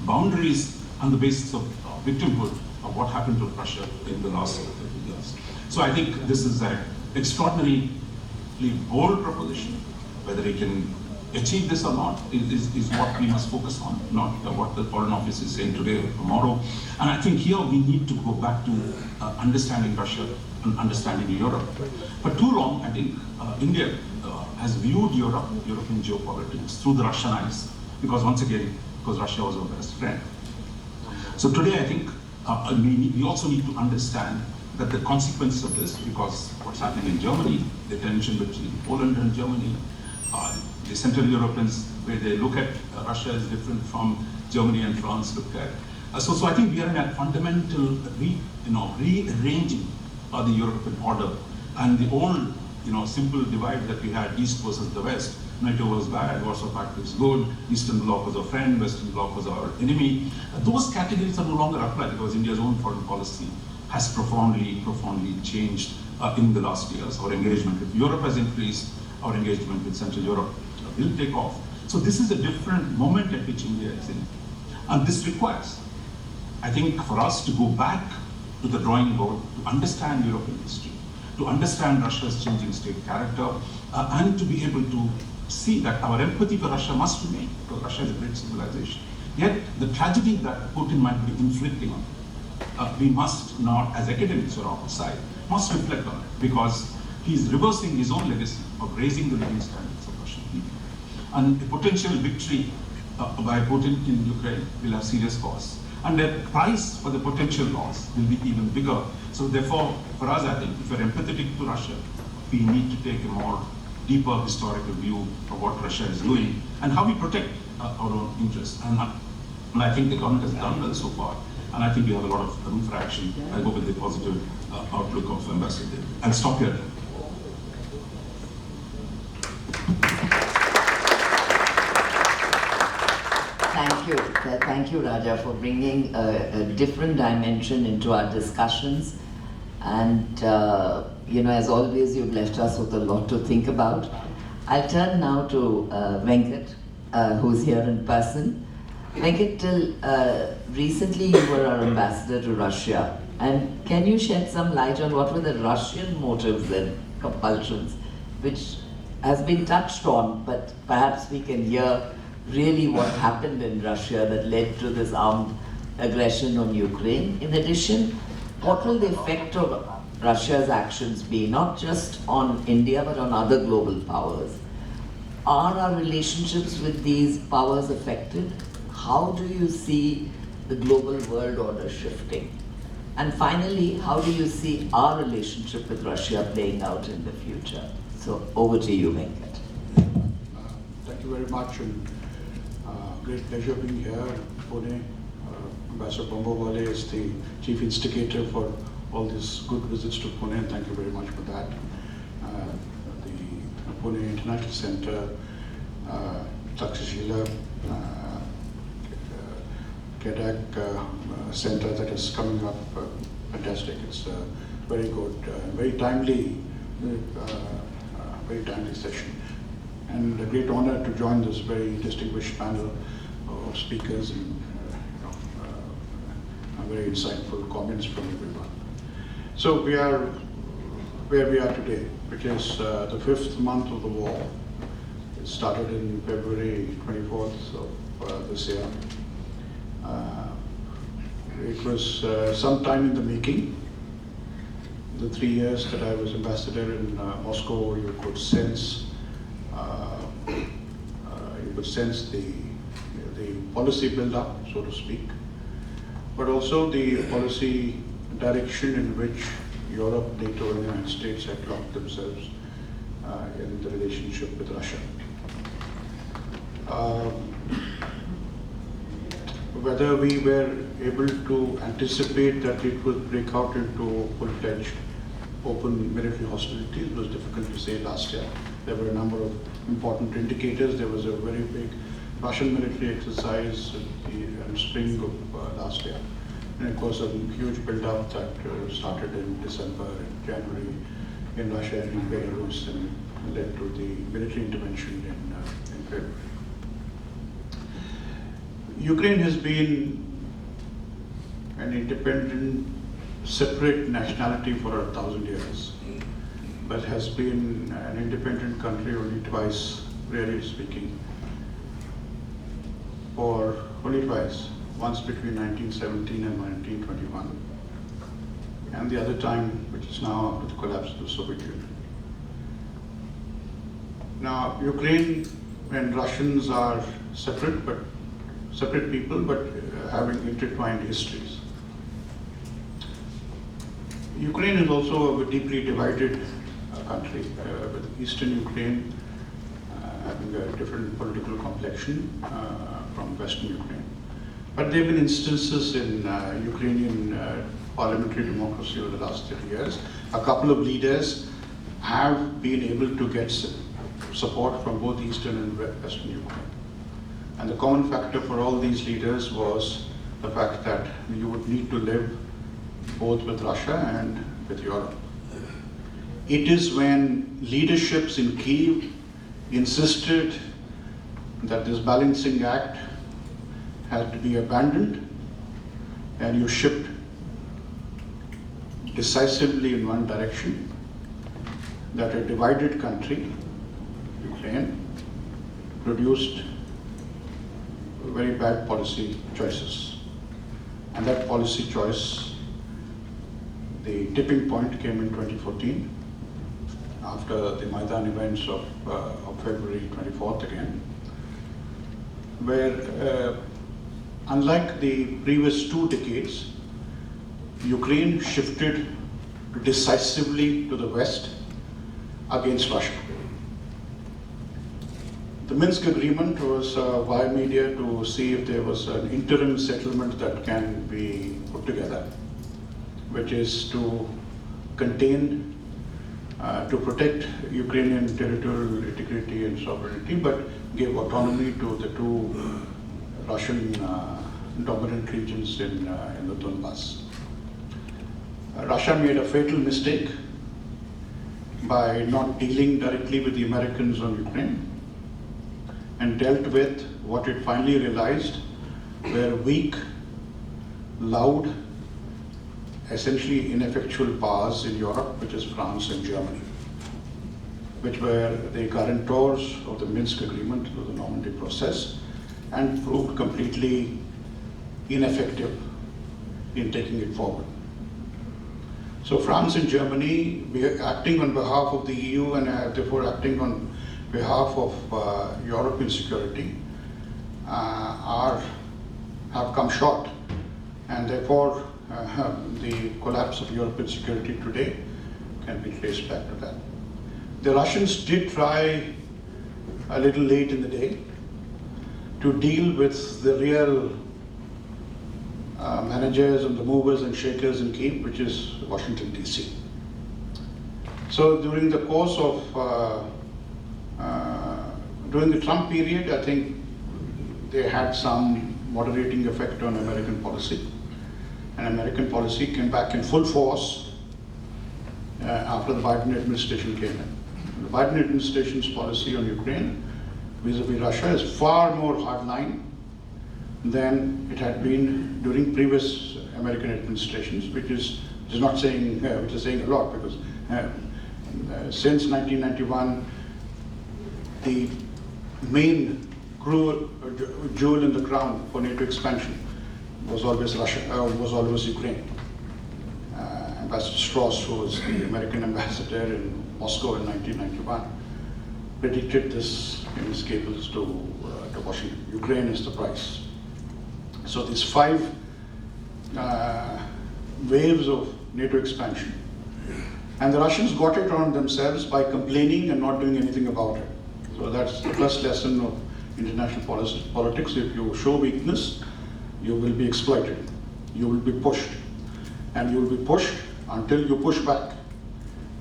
boundaries on the basis of victimhood of what happened to Russia in the last 30 years. So I think this is an extraordinarily bold proposition. Whether it can achieve this or not is what we must focus on, not what the Foreign Office is saying today or tomorrow. And I think here we need to go back to understanding Russia and understanding Europe. For too long, I think India has viewed European geopolitics through the Russian eyes, because once again, because Russia was our best friend. So today, I think we also need to understand that the consequence of this, because what's happening in Germany, the tension between Poland and Germany, the Central Europeans, where they look at Russia is different from Germany and France look at. So I think we are in a fundamental rearranging of the European order, and the old simple divide that we had, East versus the West. NATO was bad, Warsaw Pact is good, Eastern Bloc was our friend, Western Bloc was our enemy. Those categories are no longer applied because India's own foreign policy has profoundly changed in the last years. Our engagement with Europe has increased, our engagement with Central Europe will take off. So this is a different moment at which India is in. And this requires, I think, for us to go back to the drawing board, to understand European history, to understand Russia's changing state character, and to be able to see that our empathy for Russia must remain, because Russia is a great civilization. Yet the tragedy that Putin might be inflicting on, we must not, as academics or outside, must reflect on it, because he's reversing his own legacy of raising the living standards of Russian people. And a potential victory by Putin in Ukraine will have serious costs. And the price for the potential loss will be even bigger. So therefore, for us, I think, if we're empathetic to Russia, we need to take a more deeper historical view of what Russia is doing and how we protect our own interests. And I think the government has done well so far. And I think we have a lot of room for action. I go with the positive outlook of Ambassador. I'll stop here. Thank Thank you. Thank you, Raja, for bringing a different dimension into our discussions. And, as always, you've left us with a lot to think about. I'll turn now to Venkat, who's here in person. Venkat, till recently you were our ambassador to Russia. And can you shed some light on what were the Russian motives and compulsions, which has been touched on, but perhaps we can hear really what happened in Russia that led to this armed aggression on Ukraine. In addition, what will the effect of Russia's actions be, not just on India, but on other global powers? Are our relationships with these powers affected? How do you see the global world order shifting? And finally, how do you see our relationship with Russia playing out in the future? So over to you, Venkat. Thank you very much, and great pleasure being here in Pune. Ambassador Bombawale is the chief instigator for all these good visits to Pune, and thank you very much for that. The Pune International Center, Takshashila, Kedak Center that is coming up, fantastic. It's very good, very timely session, and a great honor to join this very distinguished panel of speakers and very insightful comments from everyone. So we are where we are today, which is the 5th month of the war. It started in February 24th of this year. It was some time in the making. The 3 years that I was ambassador in Moscow, you could sense the policy build-up, so to speak, but also the policy direction in which Europe, NATO, and the United States had locked themselves in the relationship with Russia. Whether we were able to anticipate that it would break out into full-fledged open military hostilities was difficult to say last year. There were a number of important indicators. There was a very big Russian military exercise in the spring of last year. And of course, a huge build-up that started in December and January in Russia and in Belarus and led to the military intervention in February. Ukraine has been an independent, separate nationality for 1,000 years, but has been an independent country only twice, really speaking, or only twice, once between 1917 and 1921, and the other time, which is now after the collapse of the Soviet Union. Now, Ukraine and Russians are separate people, but having intertwined histories. Ukraine is also a deeply divided country, with Eastern Ukraine having a different political complexion from Western Ukraine. But there have been instances in Ukrainian parliamentary democracy over the last 30 years. A couple of leaders have been able to get support from both Eastern and Western Ukraine. And the common factor for all these leaders was the fact that you would need to live both with Russia and with Europe. It is when leaderships in Kyiv insisted that this balancing act had to be abandoned and you shipped decisively in one direction, that a divided country, Ukraine, produced very bad policy choices. And that policy choice, the tipping point came in 2014, after the Maidan events of February 24th again, where unlike the previous 2 decades, Ukraine shifted decisively to the west against Russia. The Minsk agreement was via media to see if there was an interim settlement that can be put together, which is to contain, to protect Ukrainian territorial integrity and sovereignty, but give autonomy to the 2 Russian dominant regions in the Donbass. Russia made a fatal mistake by not dealing directly with the Americans on Ukraine and dealt with what it finally realized were weak, loud, essentially ineffectual powers in Europe, which is France and Germany, which were the guarantors of the Minsk agreement, of the Normandy process, and proved completely ineffective in taking it forward. So France and Germany, acting on behalf of the EU and therefore acting on behalf of European security, have come short, and therefore the collapse of European security today can be traced back to that. The Russians did try a little late in the day to deal with the real managers and the movers and shakers in Kyiv, which is Washington, D.C. So during the course of, during the Trump period, I think they had some moderating effect on American policy. And American policy came back in full force after the Biden administration came in. The Biden administration's policy on Ukraine vis-a-vis Russia is far more hardline than it had been during previous American administrations, which is not saying, which is saying a lot, because since 1991, the main jewel in the crown for NATO expansion was always Russia, was always Ukraine. Ambassador Strauss, who was the American ambassador in Moscow in 1991, predicted this in his cables to Washington. Ukraine is the price. So these 5 waves of NATO expansion. And the Russians got it on themselves by complaining and not doing anything about it. So that's the first lesson of international politics. If you show weakness, you will be exploited. You will be pushed. And you will be pushed until you push back.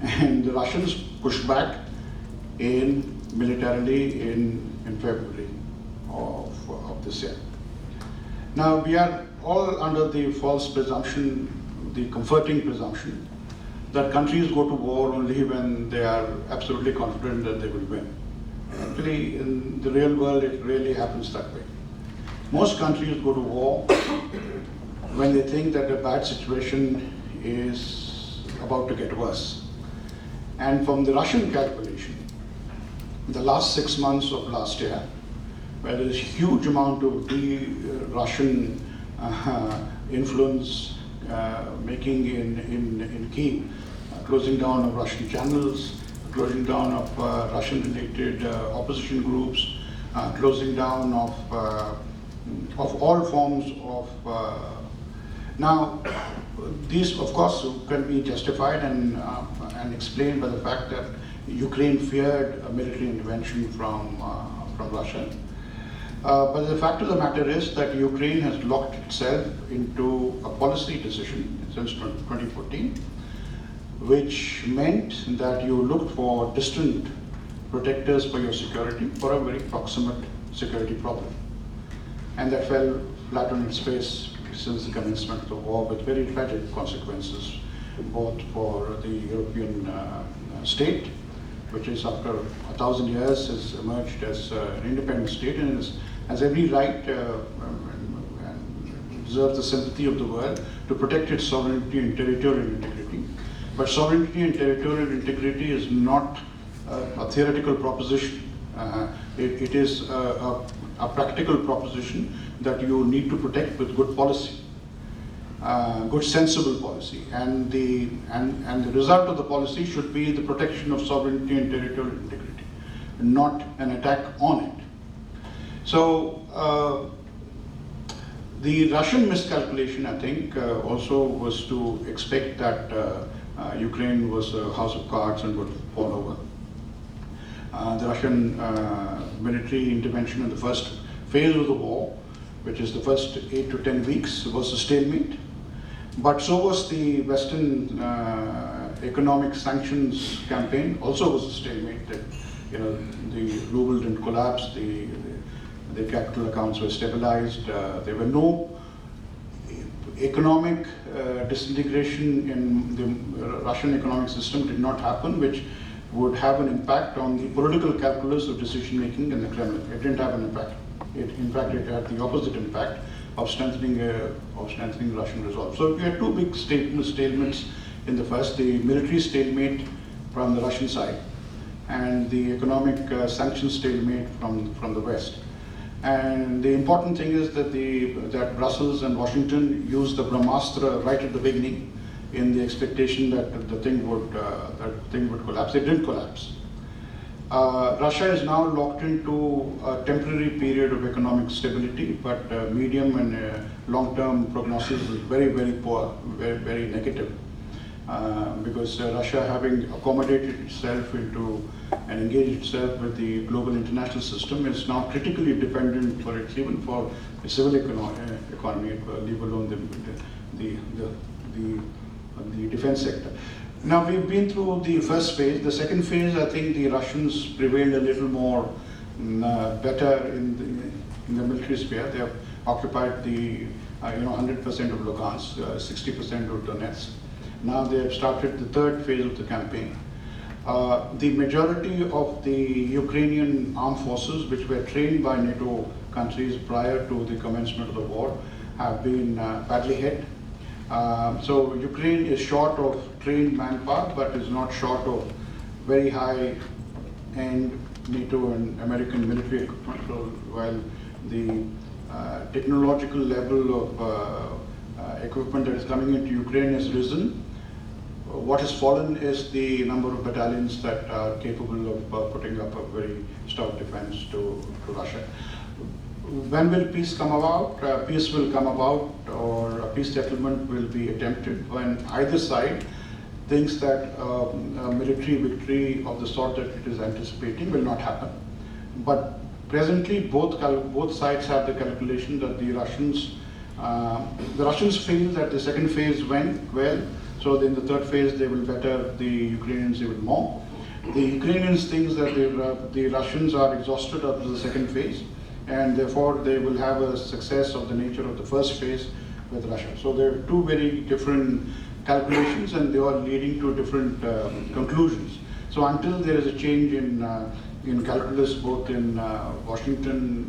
And the Russians pushed back militarily in February of this year. Now we are all under the false presumption, the comforting presumption, that countries go to war only when they are absolutely confident that they will win. Actually, in the real world, it really happens that way. Most countries go to war when they think that a bad situation is about to get worse. And from the Russian calculation, the last 6 months of last year, where there is a huge amount of Russian influence making in Kyiv, closing down of Russian channels, closing down of Russian-related opposition groups, closing down of all forms of. Now, these, of course, can be justified and explained by the fact that Ukraine feared a military intervention from Russia. But the fact of the matter is that Ukraine has locked itself into a policy decision since 2014, which meant that you looked for distant protectors for your security for a very proximate security problem. And that fell flat on its face since the commencement of the war, with very tragic consequences, both for the European state, which is after 1,000 years has emerged as an independent state and has every right and deserves the sympathy of the world to protect its sovereignty and territorial integrity. But sovereignty and territorial integrity is not a theoretical proposition. It is a practical proposition that you need to protect with good policy, good sensible policy, and the result of the policy should be the protection of sovereignty and territorial integrity, not an attack on it. So the Russian miscalculation, I think, also was to expect that Ukraine was a house of cards and would fall over. The Russian military intervention in the first phase of the war, which is the first 8 to 10 weeks, was a stalemate. But so was the Western economic sanctions campaign, also was a stalemate. That, the ruble didn't collapse, the capital accounts were stabilized. There were no economic disintegration in the Russian economic system did not happen, which would have an impact on the political calculus of decision making in the Kremlin. It didn't have an impact. In fact, it had the opposite impact of strengthening Russian resolve. So we had two big stalemates in the first: the military stalemate from the Russian side, and the economic sanctions stalemate from the West. And the important thing is that Brussels and Washington used the Brahmastra right at the beginning, in the expectation that the thing would collapse. It didn't collapse. Russia is now locked into a temporary period of economic stability, but medium and long-term prognosis is very, very poor, very, very negative. Because Russia, having accommodated itself into and engaged itself with the global international system, is now critically dependent for its, even for the civil economy, leave alone the defense sector. Now, we've been through the first phase. The second phase, I think the Russians prevailed a little more better in the military sphere. They have occupied the 100% of Lugansk, 60% of Donetsk. Now they have started the third phase of the campaign. The majority of the Ukrainian armed forces, which were trained by NATO countries prior to the commencement of the war, have been badly hit. So Ukraine is short of trained manpower, but is not short of very high-end NATO and American military equipment. So while the technological level of equipment that is coming into Ukraine has risen, what has fallen is the number of battalions that are capable of putting up a very stout defense to Russia. When will peace come about? Peace will come about, or a peace settlement will be attempted when either side thinks that a military victory of the sort that it is anticipating will not happen. But presently, both sides have the calculation that the Russians feel that the second phase went well. So in the third phase, they will better the Ukrainians even more. The Ukrainians think that the Russians are exhausted after the second phase, and therefore they will have a success of the nature of the first phase with Russia. So there are two very different calculations, and they are leading to different conclusions. So until there is a change in calculus, both in Washington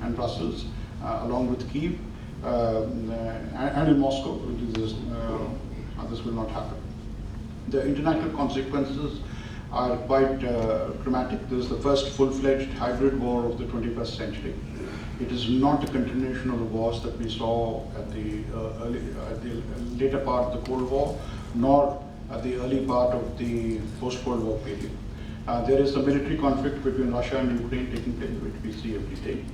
and Brussels, along with Kyiv, and in Moscow, this will not happen. The international consequences are quite dramatic. This is the first full-fledged hybrid war of the 21st century. It is not a continuation of the wars that we saw at the later part of the Cold War, nor at the early part of the post-Cold War period. There is a military conflict between Russia and Ukraine taking place, which we see every day.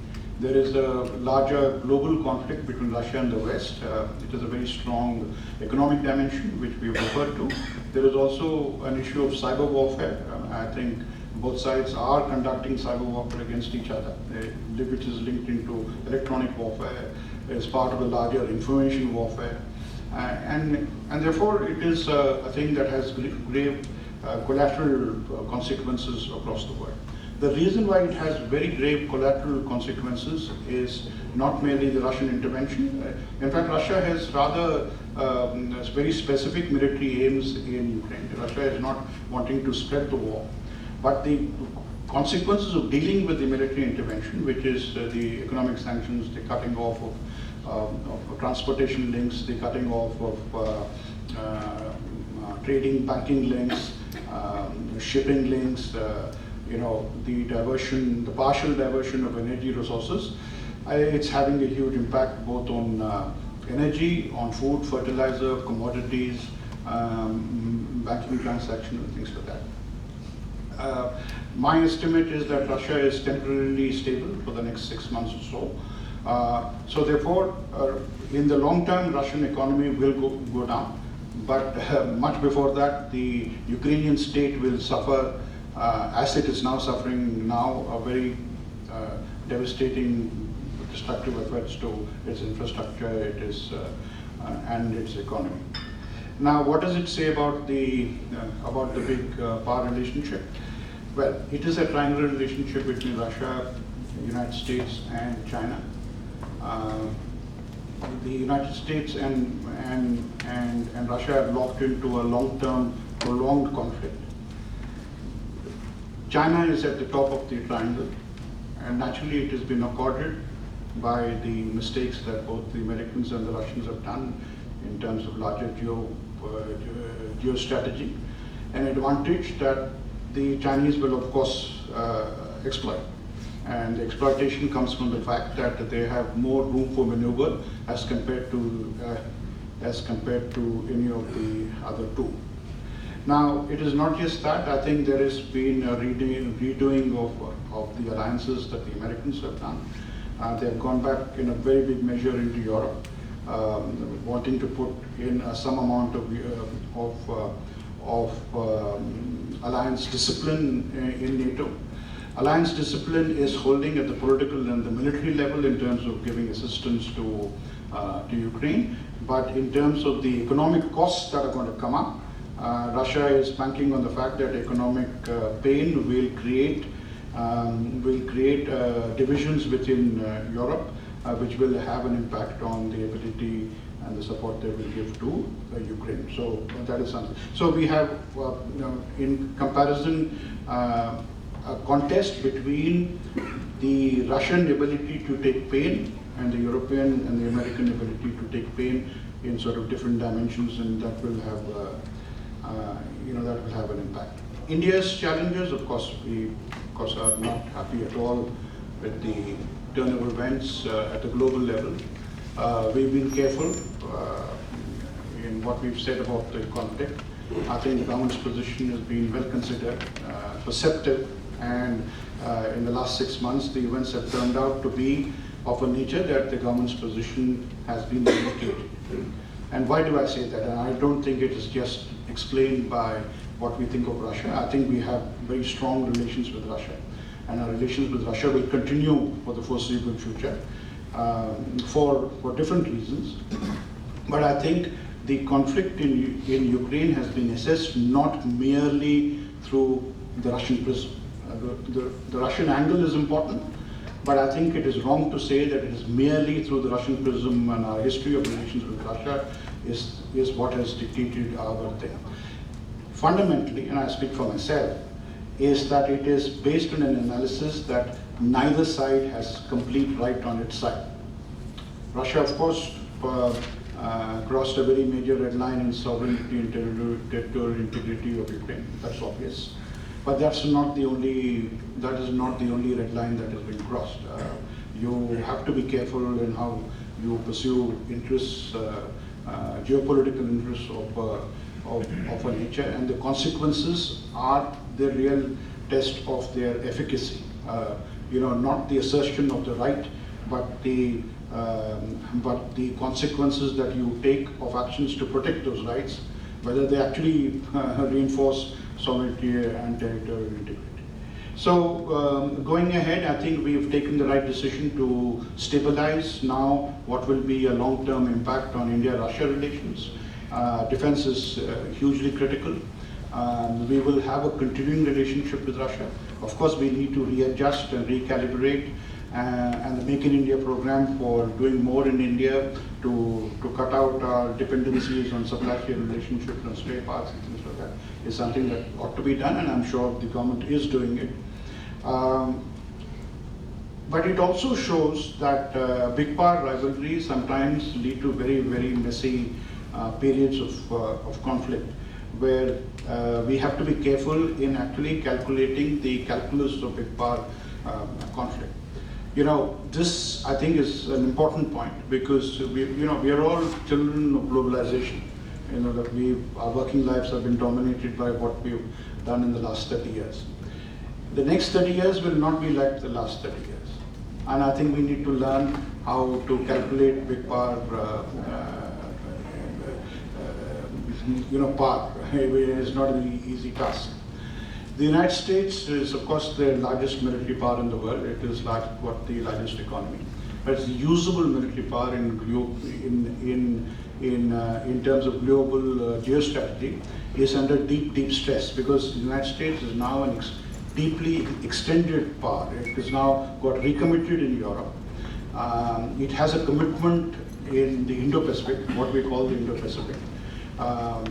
There is a larger global conflict between Russia and the West. It is a very strong economic dimension, which we have referred to. There is also an issue of cyber warfare. I think both sides are conducting cyber warfare against each other, which is linked into electronic warfare as part of a larger information warfare. And therefore, it is a thing that has grave collateral consequences across the world. The reason why it has very grave collateral consequences is not merely the Russian intervention. In fact, Russia has rather very specific military aims in Ukraine. Russia is not wanting to spread the war. But the consequences of dealing with the military intervention, which is the economic sanctions, the cutting off of transportation links, the cutting off of trading, banking links, shipping links, the partial diversion of energy resources, it's having a huge impact both on energy, on food, fertilizer, commodities, banking transactions, and things like that. My estimate is that Russia is temporarily stable for the next 6 months or so. So therefore, in the long term, Russian economy will go down. But much before that, the Ukrainian state will suffer, as it is now suffering now, a very devastating, destructive effects to its infrastructure, and its economy. Now, what does it say about the big power relationship? Well, it is a triangular relationship between Russia, United States and China. The United States and Russia are locked into a long-term, prolonged conflict. China is at the top of the triangle, and naturally it has been accorded by the mistakes that both the Americans and the Russians have done in terms of larger geostrategy, an advantage that the Chinese will of course exploit. And the exploitation comes from the fact that they have more room for maneuver as compared to any of the other two. Now, it is not just that. I think there has been a redoing of the alliances that the Americans have done. They have gone back in a very big measure into Europe, wanting to put in some amount of alliance discipline in NATO. Alliance discipline is holding at the political and the military level in terms of giving assistance to Ukraine, but in terms of the economic costs that are going to come up, Russia is banking on the fact that economic pain will create divisions within Europe, which will have an impact on the ability and the support they will give to Ukraine. So that is something. So we have, in comparison, a contest between the Russian ability to take pain and the European and the American ability to take pain in sort of different dimensions, and that will have, that will have an impact. India's challenges, of course, we are not happy at all with the turn of events at the global level. We've been careful in what we've said about the conflict. I think the government's position has been well considered, perceptive, and in the last 6 months, the events have turned out to be of a nature that the government's position has been vindicated. And why do I say that? And I don't think it is just explained by what we think of Russia. I think we have very strong relations with Russia, and our relations with Russia will continue for the foreseeable future for different reasons. But I think the conflict in Ukraine has been assessed not merely through the Russian prism. The Russian angle is important, but I think it is wrong to say that it is merely through the Russian prism, and our history of relations with Russia is what has dictated our thing. Fundamentally, and I speak for myself, is that it is based on an analysis that neither side has complete right on its side. Russia, of course, crossed a very major red line in sovereignty and territorial integrity of Ukraine. That's obvious. But that is not the only red line that has been crossed. You have to be careful in how you pursue interests, geopolitical interests of a nature, and the consequences are the real test of their efficacy. Not the assertion of the right, but the consequences that you take of actions to protect those rights, whether they actually reinforce sovereignty and territorial integrity. So going ahead, I think we've taken the right decision to stabilize now what will be a long-term impact on India-Russia relations. Defense is hugely critical. We will have a continuing relationship with Russia. Of course, we need to readjust and recalibrate, and the Make in India program for doing more in India to cut out our dependencies on supply chain relationships and spare parts and things like that is something that ought to be done, and I'm sure the government is doing it. But it also shows that big power rivalries sometimes lead to very, very messy periods of conflict, where we have to be careful in actually calculating the calculus of big power conflict. This I think is an important point, because we are all children of globalization. That our working lives have been dominated by what we've done in the last 30 years. The next 30 years will not be like the last 30 years. And I think we need to learn how to calculate big power, power. It's not an easy task. The United States is, of course, the largest military power in the world. It is the largest economy. But it's usable military power in terms of global geostrategy is under deep, deep stress, because the United States is now an deeply extended power. It is now got recommitted in Europe. It has a commitment in the Indo-Pacific, what we call the Indo-Pacific,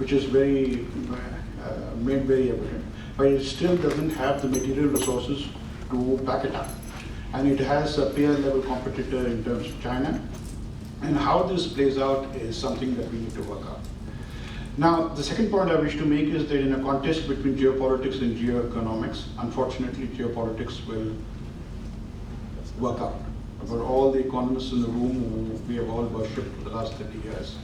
which is very made very evident. But it still doesn't have the material resources to back it up. And it has a peer-level competitor in terms of China. And how this plays out is something that we need to work out. Now, the second point I wish to make is that in a contest between geopolitics and geoeconomics, unfortunately, geopolitics will work out. About all the economists in the room who we have all worshipped for the last 30 years,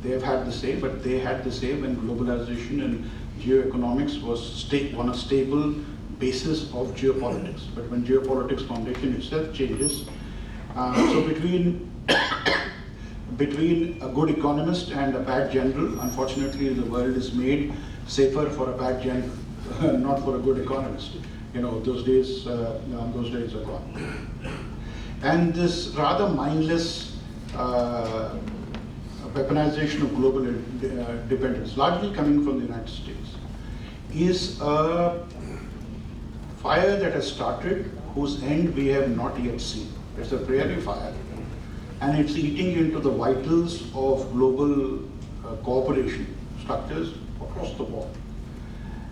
they have had the say, but they had the say when globalization and geoeconomics was on a stable basis of geopolitics. But when geopolitics foundation itself changes, so between a good economist and a bad general, unfortunately, the world is made safer for a bad general, not for a good economist. You know, those days are gone. And this rather mindless weaponization of global dependence, largely coming from the United States, is a fire that has started whose end we have not yet seen. It's a prairie fire, and it's eating into the vitals of global cooperation structures across the board.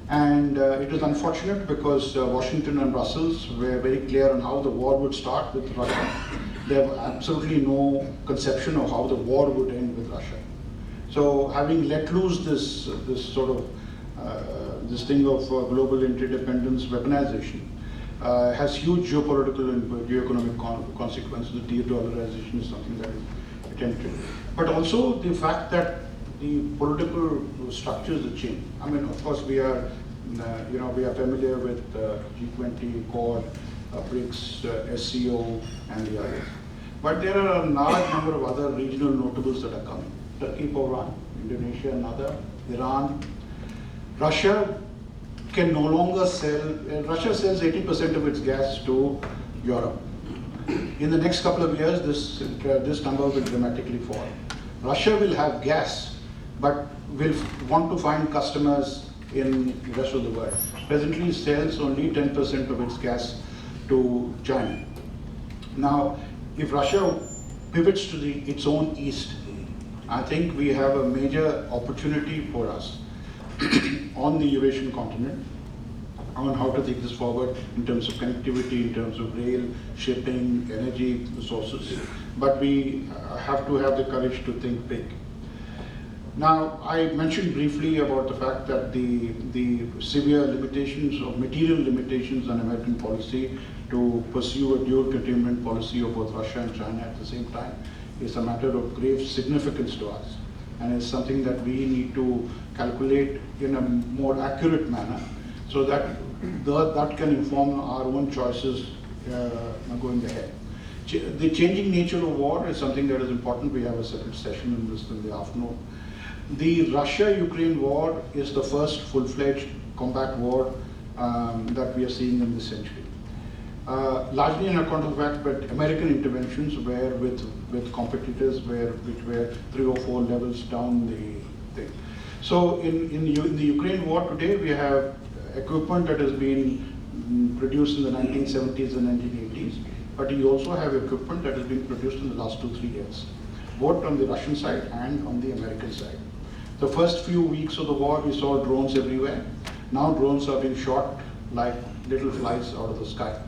And it is unfortunate because Washington and Brussels were very clear on how the war would start with Russia. They have absolutely no conception of how the war would end with Russia. So having let loose this sort of this thing of global interdependence weaponization has huge geopolitical and geoeconomic consequences. The de-dollarization is something that is attempted. But also the fact that the political structures have changed. I mean, of course, we are familiar with G20, Quad, BRICS, SCO, and the others. But there are a large number of other regional notables that are coming. Turkey for one, Indonesia another, Iran. Russia can no longer sell, Russia sells 80% of its gas to Europe. In the next couple of years, this number will dramatically fall. Russia will have gas, but will want to find customers in the rest of the world. Presently, it sells only 10% of its gas to China. Now, if Russia pivots to its own east, I think we have a major opportunity for us on the Eurasian continent on how to take this forward in terms of connectivity, in terms of rail, shipping, energy resources. But we have to have the courage to think big. Now, I mentioned briefly about the fact that the severe limitations or material limitations on American policy to pursue a dual containment policy of both Russia and China at the same time is a matter of grave significance to us. And it's something that we need to calculate in a more accurate manner so that that can inform our own choices going ahead. The changing nature of war is something that is important. We have a separate session in this in the afternoon. The Russia-Ukraine war is the first full-fledged combat war that we are seeing in this century. Largely on account of the fact that American interventions were with competitors which were 3 or 4 levels down the thing. So in the Ukraine war today, we have equipment that has been produced in the 1970s and 1980s, but you also have equipment that has been produced in the last 2-3 years, both on the Russian side and on the American side. The first few weeks of the war, we saw drones everywhere. Now drones are being shot like little flies out of the sky.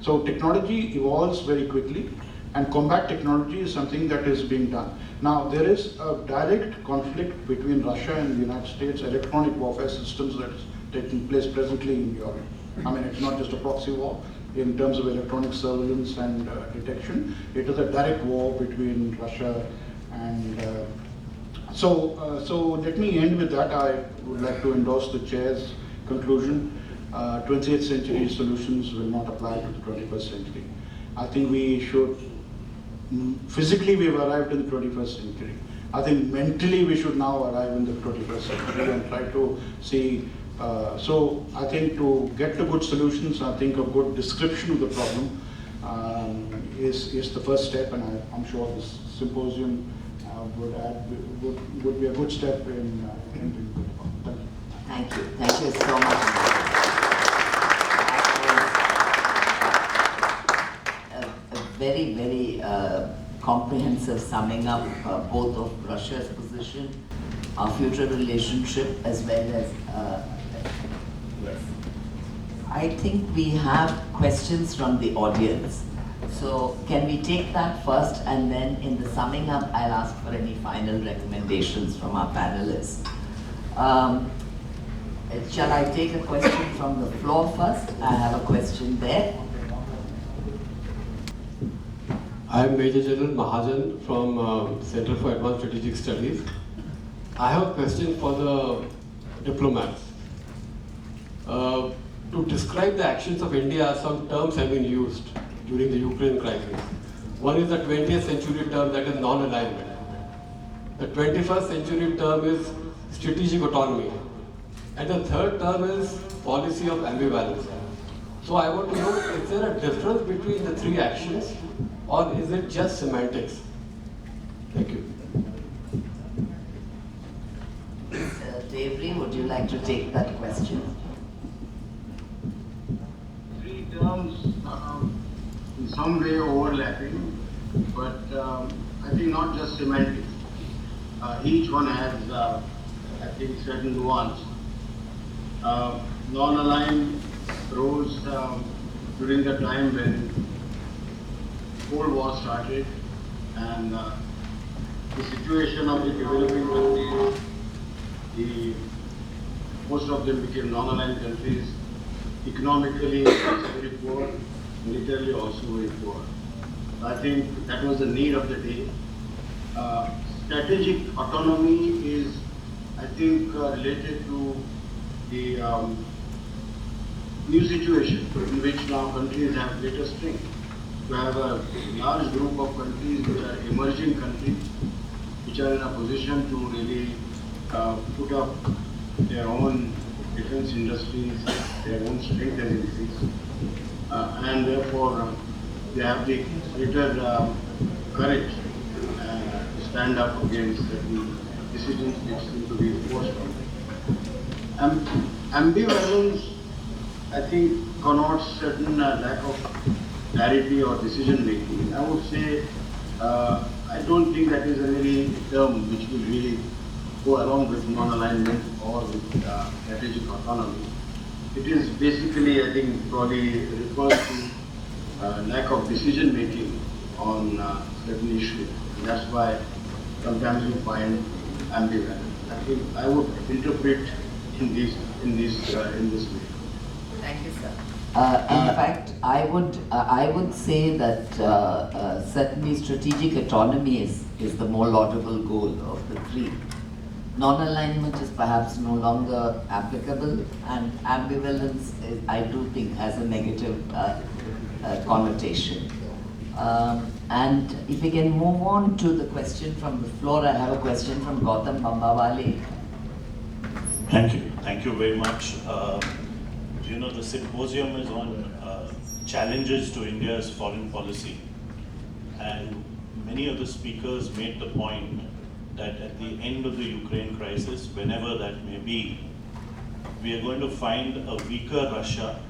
So technology evolves very quickly, and combat technology is something that is being done. Now, there is a direct conflict between Russia and the United States electronic warfare systems that is taking place presently in Europe. I mean, it's not just a proxy war in terms of electronic surveillance and detection. It is a direct war between Russia and so let me end with that. I would like to endorse the chair's conclusion. 20th century solutions will not apply to the 21st century. I think we should, physically we've arrived in the 21st century. I think mentally we should now arrive in the 21st century and try to see, so I think to get to good solutions, I think a good description of the problem is the first step, and I'm sure this symposium would be a good step in doing good. Thank you. Thank you so much. very, very comprehensive summing up both of Russia's position, our future relationship, as well as yes. I think we have questions from the audience. So can we take that first, and then in the summing up, I'll ask for any final recommendations from our panelists. Shall I take a question from the floor first? I have a question there. I am Major General Mahajan from Center for Advanced Strategic Studies. I have a question for the diplomats. To describe the actions of India, some terms have been used during the Ukraine crisis. One is the 20th century term, that is non-alignment. The 21st century term is strategic autonomy. And the third term is policy of ambivalence. So I want to know, is there a difference between the three actions, or is it just semantics? Thank you. Devri, would you like to take that question? Three terms in some way overlapping, but I think not just semantics. Each one has, I think, certain nuance. Non-aligned rose during the time when Cold War started, and the situation of the developing countries, most of them became non-aligned countries. Economically, very poor, militarily also very poor. I think that was the need of the day. Strategic autonomy is, I think, related to the new situation in which now countries have greater strength. To have a large group of countries which are emerging countries, which are in a position to really put up their own defense industries, their own strength has increased, and therefore they have the greater courage to stand up against certain decisions which seem to be forced on them. Ambivalence, I think, connotes certain lack of clarity or decision making. I would say, I don't think that is a very term which will really go along with non-alignment or with strategic autonomy. It is basically, I think, probably refers to lack of decision making on certain issues. And that's why sometimes you find ambivalence. I think I would interpret in this way. Thank you, sir. In fact, I would say that certainly strategic autonomy is the more laudable goal of the three. Non-alignment is perhaps no longer applicable, and ambivalence, I do think, has a negative connotation. And if we can move on to the question from the floor, I have a question from Gautam Bambawali. Thank you. Thank you very much. You know, the symposium is on challenges to India's foreign policy. And many of the speakers made the point that at the end of the Ukraine crisis, whenever that may be, we are going to find a weaker Russia,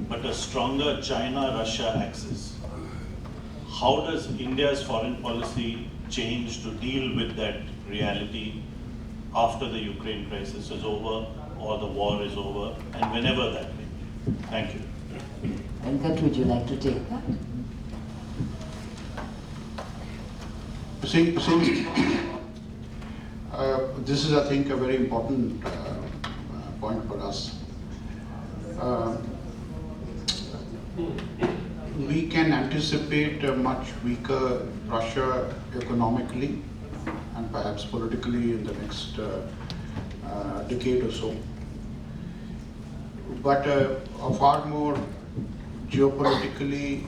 but a stronger China-Russia axis. How does India's foreign policy change to deal with that reality after the Ukraine crisis is over or the war is over, and whenever that may be? Thank you. Venkat, would you like to take that? See, this is, I think, a very important point for us. We can anticipate a much weaker Russia economically and perhaps politically in the next decade or so. But a far more geopolitically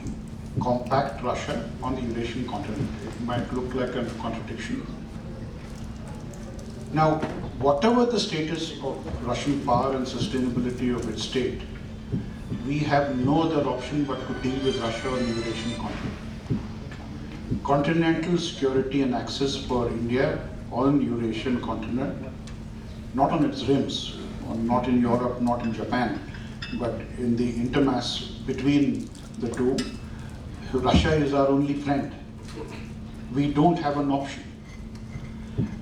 compact Russia on the Eurasian continent. It might look like a contradiction. Now, whatever the status of Russian power and sustainability of its state, we have no other option but to deal with Russia on the Eurasian continent. Continental security and access for India on the Eurasian continent, not on its rims, not in Europe, not in Japan, but in the intermass between the two, Russia is our only friend. We don't have an option.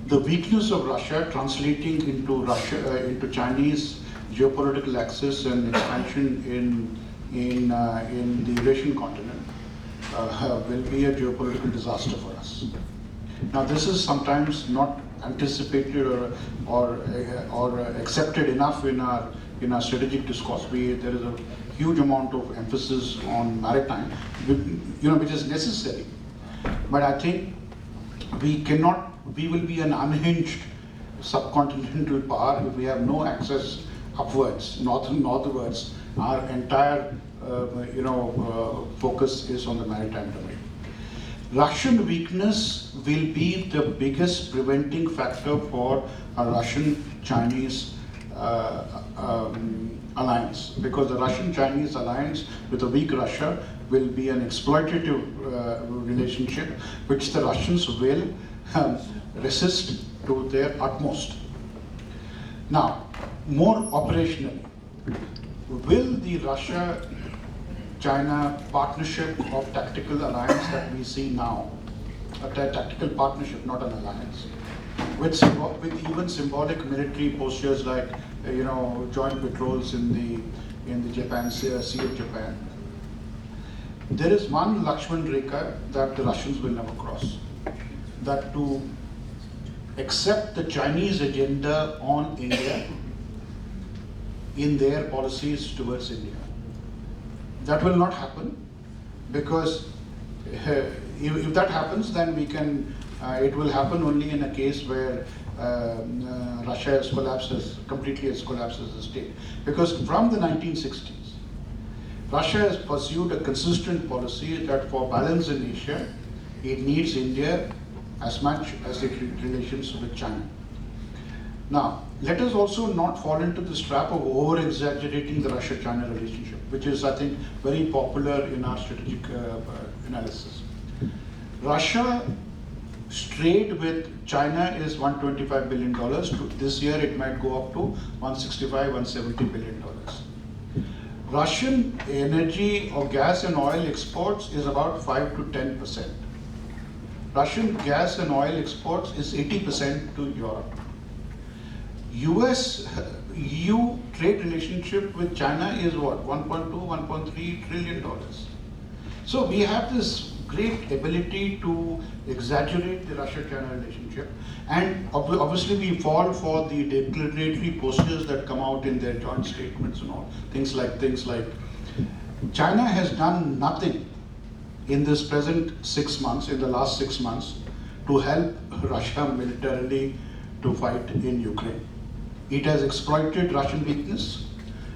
The weakness of Russia translating into Chinese geopolitical axis and expansion in the Eurasian continent will be a geopolitical disaster for us. Now, this is sometimes not anticipated or accepted enough in our strategic discourse. There is a huge amount of emphasis on maritime, which is necessary. But I think we will be an unhinged subcontinental power if we have no access upwards, northwards. Our entire focus is on the maritime domain. Russian weakness will be the biggest preventing factor for a Russian-Chinese alliance, because the Russian-Chinese alliance with a weak Russia will be an exploitative relationship which the Russians will resist to their utmost. Now, more operationally, will the Russia-China partnership of tactical alliance that we see now, a tactical partnership, not an alliance, with even symbolic military postures like joint patrols in the Japan Sea of Japan, there is one Lakshman Rekha that the Russians will never cross, that to accept the Chinese agenda on India in their policies towards India. That will not happen, because if that happens, then it will happen only in a case where Russia has completely collapsed as a state. Because from the 1960s, Russia has pursued a consistent policy that for balance in Asia, it needs India as much as its relations with China. Now, let us also not fall into this trap of over-exaggerating the Russia-China relationship, which is, I think, very popular in our strategic analysis. Russia's trade with China is $125 billion. This year, it might go up to $165, $170 billion. Russian energy or gas and oil exports is about 5 to 10%. Russian gas and oil exports is 80% to Europe. US-EU trade relationship with China is what? $1.2, $1.3 trillion. So we have this great ability to exaggerate the Russia-China relationship, and obviously we fall for the declaratory postures that come out in their joint statements and all. Things like China has done nothing in this present 6 months, in the last 6 months, to help Russia militarily to fight in Ukraine. It has exploited Russian weakness.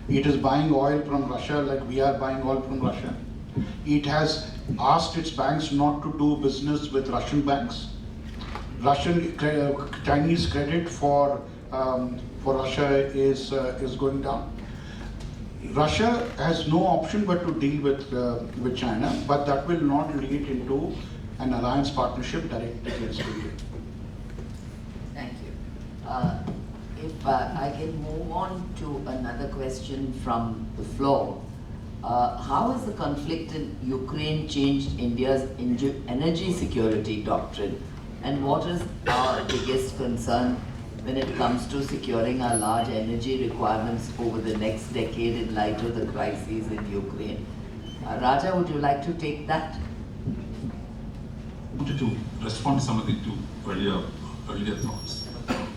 It is buying oil from Russia like we are buying oil from Russia. It has asked its banks not to do business with Russian banks. Chinese credit for Russia is going down. Russia has no option but to deal with China, but that will not lead into an alliance partnership directly against India. Thank you. If I can move on to another question from the floor. How has the conflict in Ukraine changed India's energy security doctrine? And what is our biggest concern when it comes to securing our large energy requirements over the next decade in light of the crises in Ukraine? Raja, would you like to take that? I wanted to respond to some of the two earlier thoughts.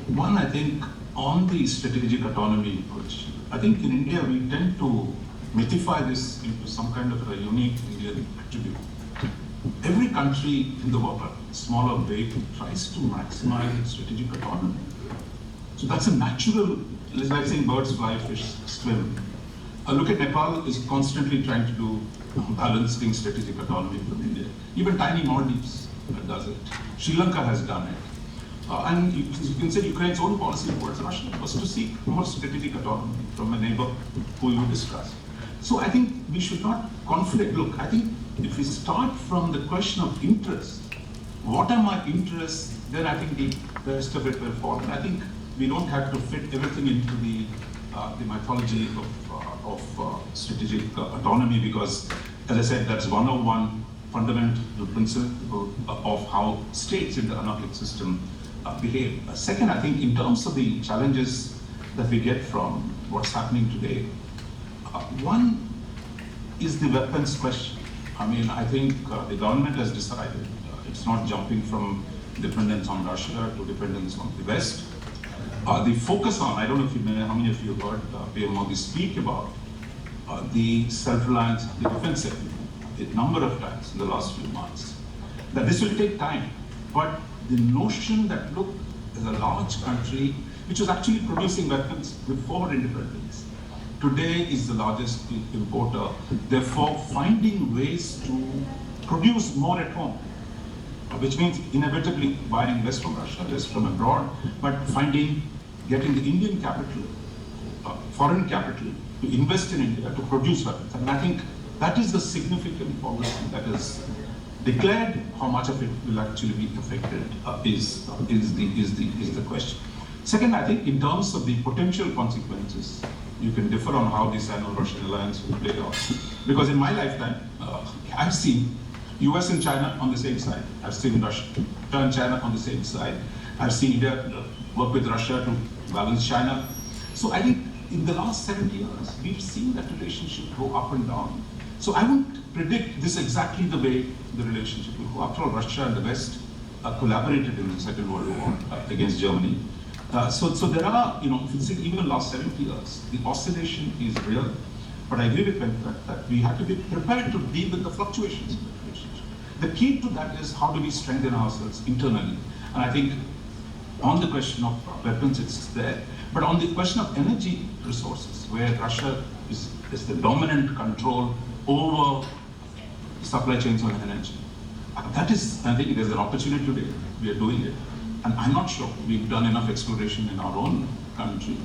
One, I think, on the strategic autonomy, which I think in India we tend to mythify this into some kind of a unique Indian attribute. Every country in the world, small or big, tries to maximize its strategic autonomy. So that's a natural, it's like saying birds fly, fish swim. Look at Nepal is constantly trying to do balancing strategic autonomy from India. Even tiny Maldives does it. Sri Lanka has done it. And you can say Ukraine's own policy towards Russia was to seek more strategic autonomy from a neighbor who you discussed. So I think we should not conflict. Look, I think if we start from the question of interest, what are my interests, then I think the rest of it will fall. And I think we don't have to fit everything into the mythology of strategic autonomy, because, as I said, that's 101 fundamental principle of how states in the economic system behave. Second, I think in terms of the challenges that we get from what's happening today, one is the weapons question. I mean, I think the government has decided it's not jumping from dependence on Russia to dependence on the West. The focus on, I don't know if you know, how many of you heard PM Modi speak about the self-reliance, the defensive, a number of times in the last few months, that this will take time. But the notion that, look, as a large country, which was actually producing weapons before independence, today is the largest importer, therefore finding ways to produce more at home, which means inevitably buying less from Russia, less from abroad, but getting the Indian capital, foreign capital, to invest in India, to produce weapons. And I think that is the significant policy that is declared. How much of it will actually be affected is the question. Second, I think in terms of the potential consequences, you can differ on how the Sino-Russian alliance will play out. Because in my lifetime, I've seen US and China on the same side. I've seen Russia and China on the same side. I've seen India work with Russia to balance China. So I think in the last 70 years, we've seen that relationship go up and down. So I wouldn't predict this exactly the way the relationship will go. After all, Russia and the West collaborated in the Second World War against Germany. So there are, if you see even in the last 70 years, the oscillation is real. But I agree with Venkat that we have to be prepared to deal with the fluctuations in the relationship. The key to that is how do we strengthen ourselves internally? And I think on the question of weapons, it's there. But on the question of energy resources, where Russia is the dominant control over supply chains on energy, that is, I think there's an opportunity today. We are doing it. And I'm not sure we've done enough exploration in our own country,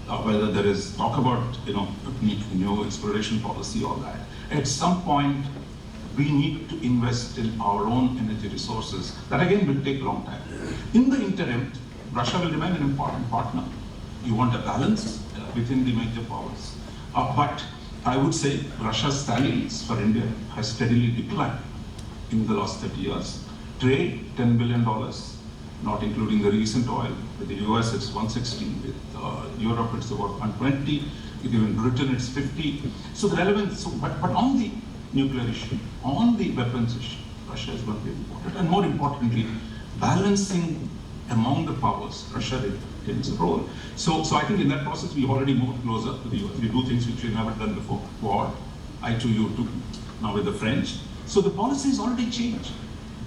whether there is talk about, new exploration policy or that. At some point, we need to invest in our own energy resources. That again will take a long time. In the interim, Russia will remain an important partner. You want a balance within the major powers. But I would say Russia's salience for India has steadily declined in the last 30 years. Trade, $10 billion, not including the recent oil. With the US, it's 160. With Europe, it's about 120. Even Britain, it's 50. So the relevance, but on the nuclear issue, on the weapons issue, Russia is going to be important. And more importantly, balancing among the powers, Russia retains a role. So I think in that process, we've already moved closer to the US. We do things which we've never done before. Quad, I2U2, now with the French. So the policy has already changed.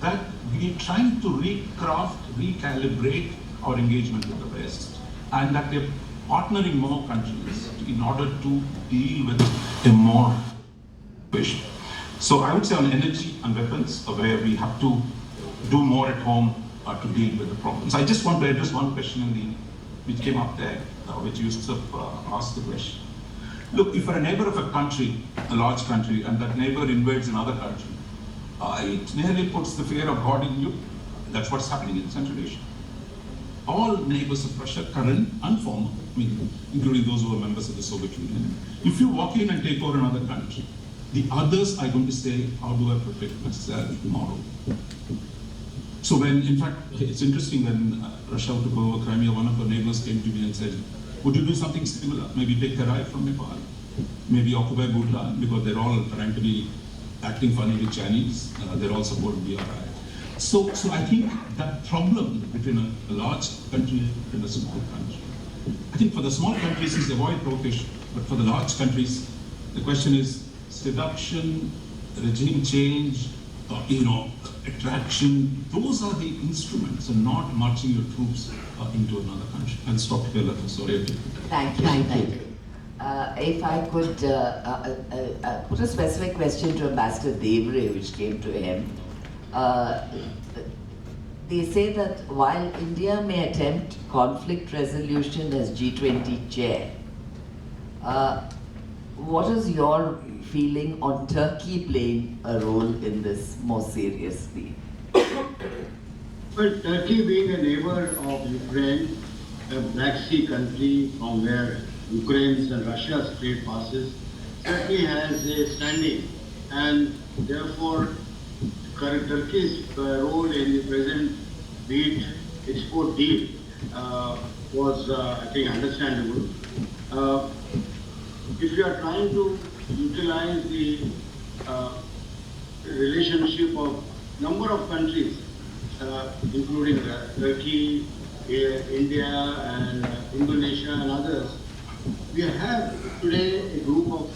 That we're trying to recalibrate our engagement with the West, and that we're partnering more countries in order to deal with a more situation. So I would say on energy and weapons, where we have to do more at home to deal with the problems. I just want to address one question which came up there, which Yusuf asked the question. Look, if you're a neighbor of a country, a large country, and that neighbor invades another country, it nearly puts the fear of God in you. That's what's happening in Central Asia. All neighbors of Russia, current and former, including those who are members of the Soviet Union, if you walk in and take over another country, the others are going to say, how do I protect myself tomorrow? So in fact, it's interesting when Russia took over Crimea, one of our neighbors came to me and said, would you do something similar? Maybe take Terai from Nepal, maybe occupy Bhutan, because they're all trying to be acting funny with Chinese, they're all supporting BRI. So I think that problem between a large country and a small country, I think for the small countries is avoid provocation, but for the large countries, the question is seduction, regime change, attraction. Those are the instruments, and not marching your troops into another country. I'll stop here, Lata. Sorry. Thank you. If I could put a specific question to Ambassador Devre, which came to him. They say that while India may attempt conflict resolution as G20 chair, what is your feeling on Turkey playing a role in this more seriously? Well, Turkey being a neighbor of Ukraine, a Black Sea country from where Ukraine's and Russia's trade passes, Turkey has a standing, and therefore Turkey's role in the present wheat export deal was, I think, understandable. If you are trying to utilize the relationship of number of countries, including Turkey, India, and Indonesia, and others, we have today a group of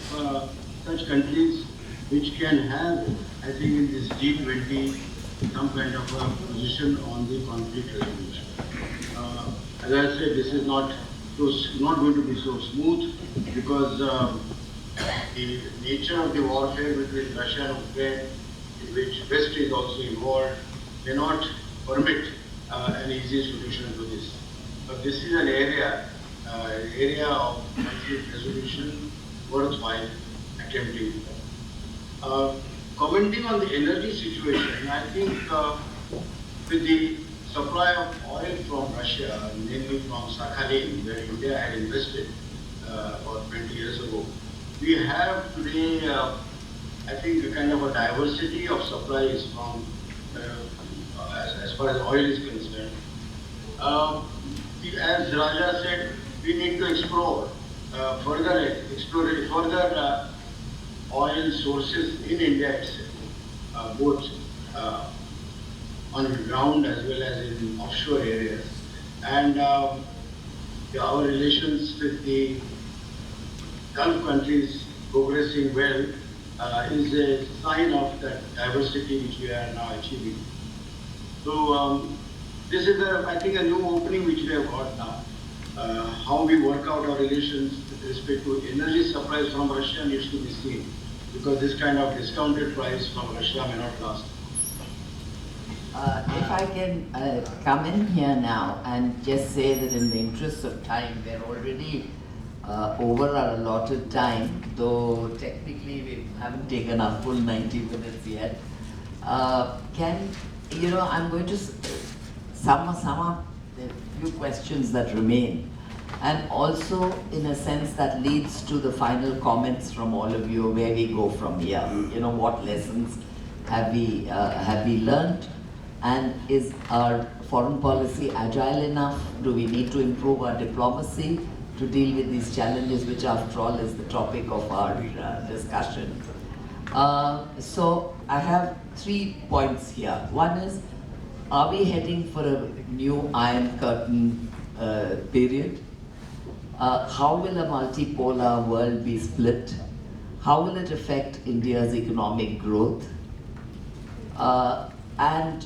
such countries which can have, I think, in this G20 some kind of a position on the conflict resolution. As I said, this is not going to be so smooth because the nature of the warfare between Russia and Ukraine, in which West is also involved, may not permit an easy solution to this. But this is an area of conflict resolution worthwhile attempting. Commenting on the energy situation, I think with the supply of oil from Russia, mainly from Sakhalin, where India had invested about 20 years ago, we have today, I think, a kind of a diversity of supplies from, as far as oil is concerned. As Raja said, we need to explore further oil sources in India itself, both on the ground as well as in offshore areas. And our relations with the Gulf countries progressing well is a sign of that diversity which we are now achieving. So this is, I think, a new opening which we have got now. How we work out our relations with respect to energy supplies from Russia needs to be seen, because this kind of discounted price from Russia may not last. If I can come in here now and just say that in the interest of time, we're already over our allotted time, though technically we haven't taken our full 90 minutes yet. I'm going to sum up a few questions that remain. And also, in a sense, that leads to the final comments from all of you, where we go from here. What lessons have we learned? And is our foreign policy agile enough? Do we need to improve our diplomacy to deal with these challenges, which after all is the topic of our discussion? So I have 3 points here. One is, are we heading for a new Iron Curtain period? How will a multipolar world be split? How will it affect India's economic growth? And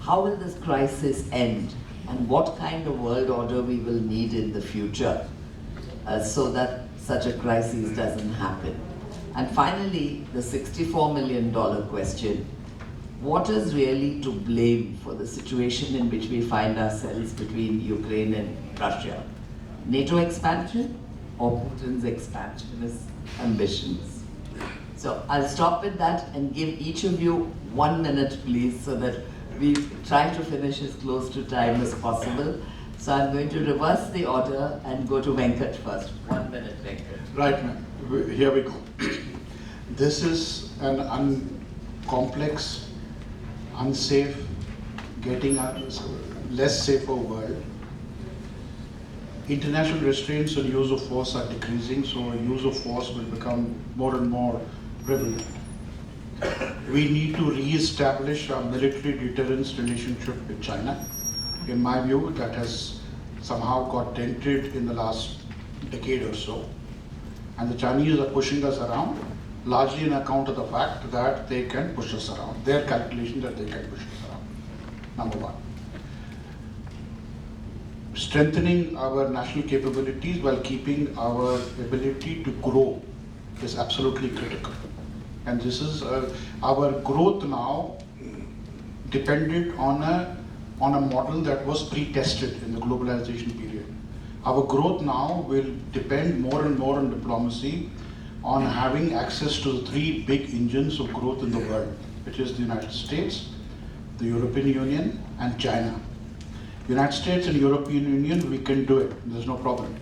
how will this crisis end? And what kind of world order we will need in the future so that such a crisis doesn't happen? And finally, the $64 million question. What is really to blame for the situation in which we find ourselves between Ukraine and Russia? NATO expansion or Putin's expansionist ambitions? So I'll stop with that and give each of you 1 minute, please, so that we try to finish as close to time as possible. So I'm going to reverse the order and go to Venkat first. 1 minute, Venkat. Right, ma'am. Here we go. This is an complex, unsafe, getting a less safer world. International restraints on use of force are decreasing, so use of force will become more and more prevalent. We need to re-establish our military deterrence relationship with China. In my view, that has somehow got dented in the last decade or so. And the Chinese are pushing us around, largely on account of the fact that they can push us around. Their calculation that they can push us around. Number one. Strengthening our national capabilities while keeping our ability to grow is absolutely critical. And this is our growth now depended on a model that was pre-tested in the globalization period. Our growth now will depend more and more on diplomacy, on having access to the 3 big engines of growth in the world, which is the United States, the European Union, and China. United States and European Union, we can do it, there's no problem.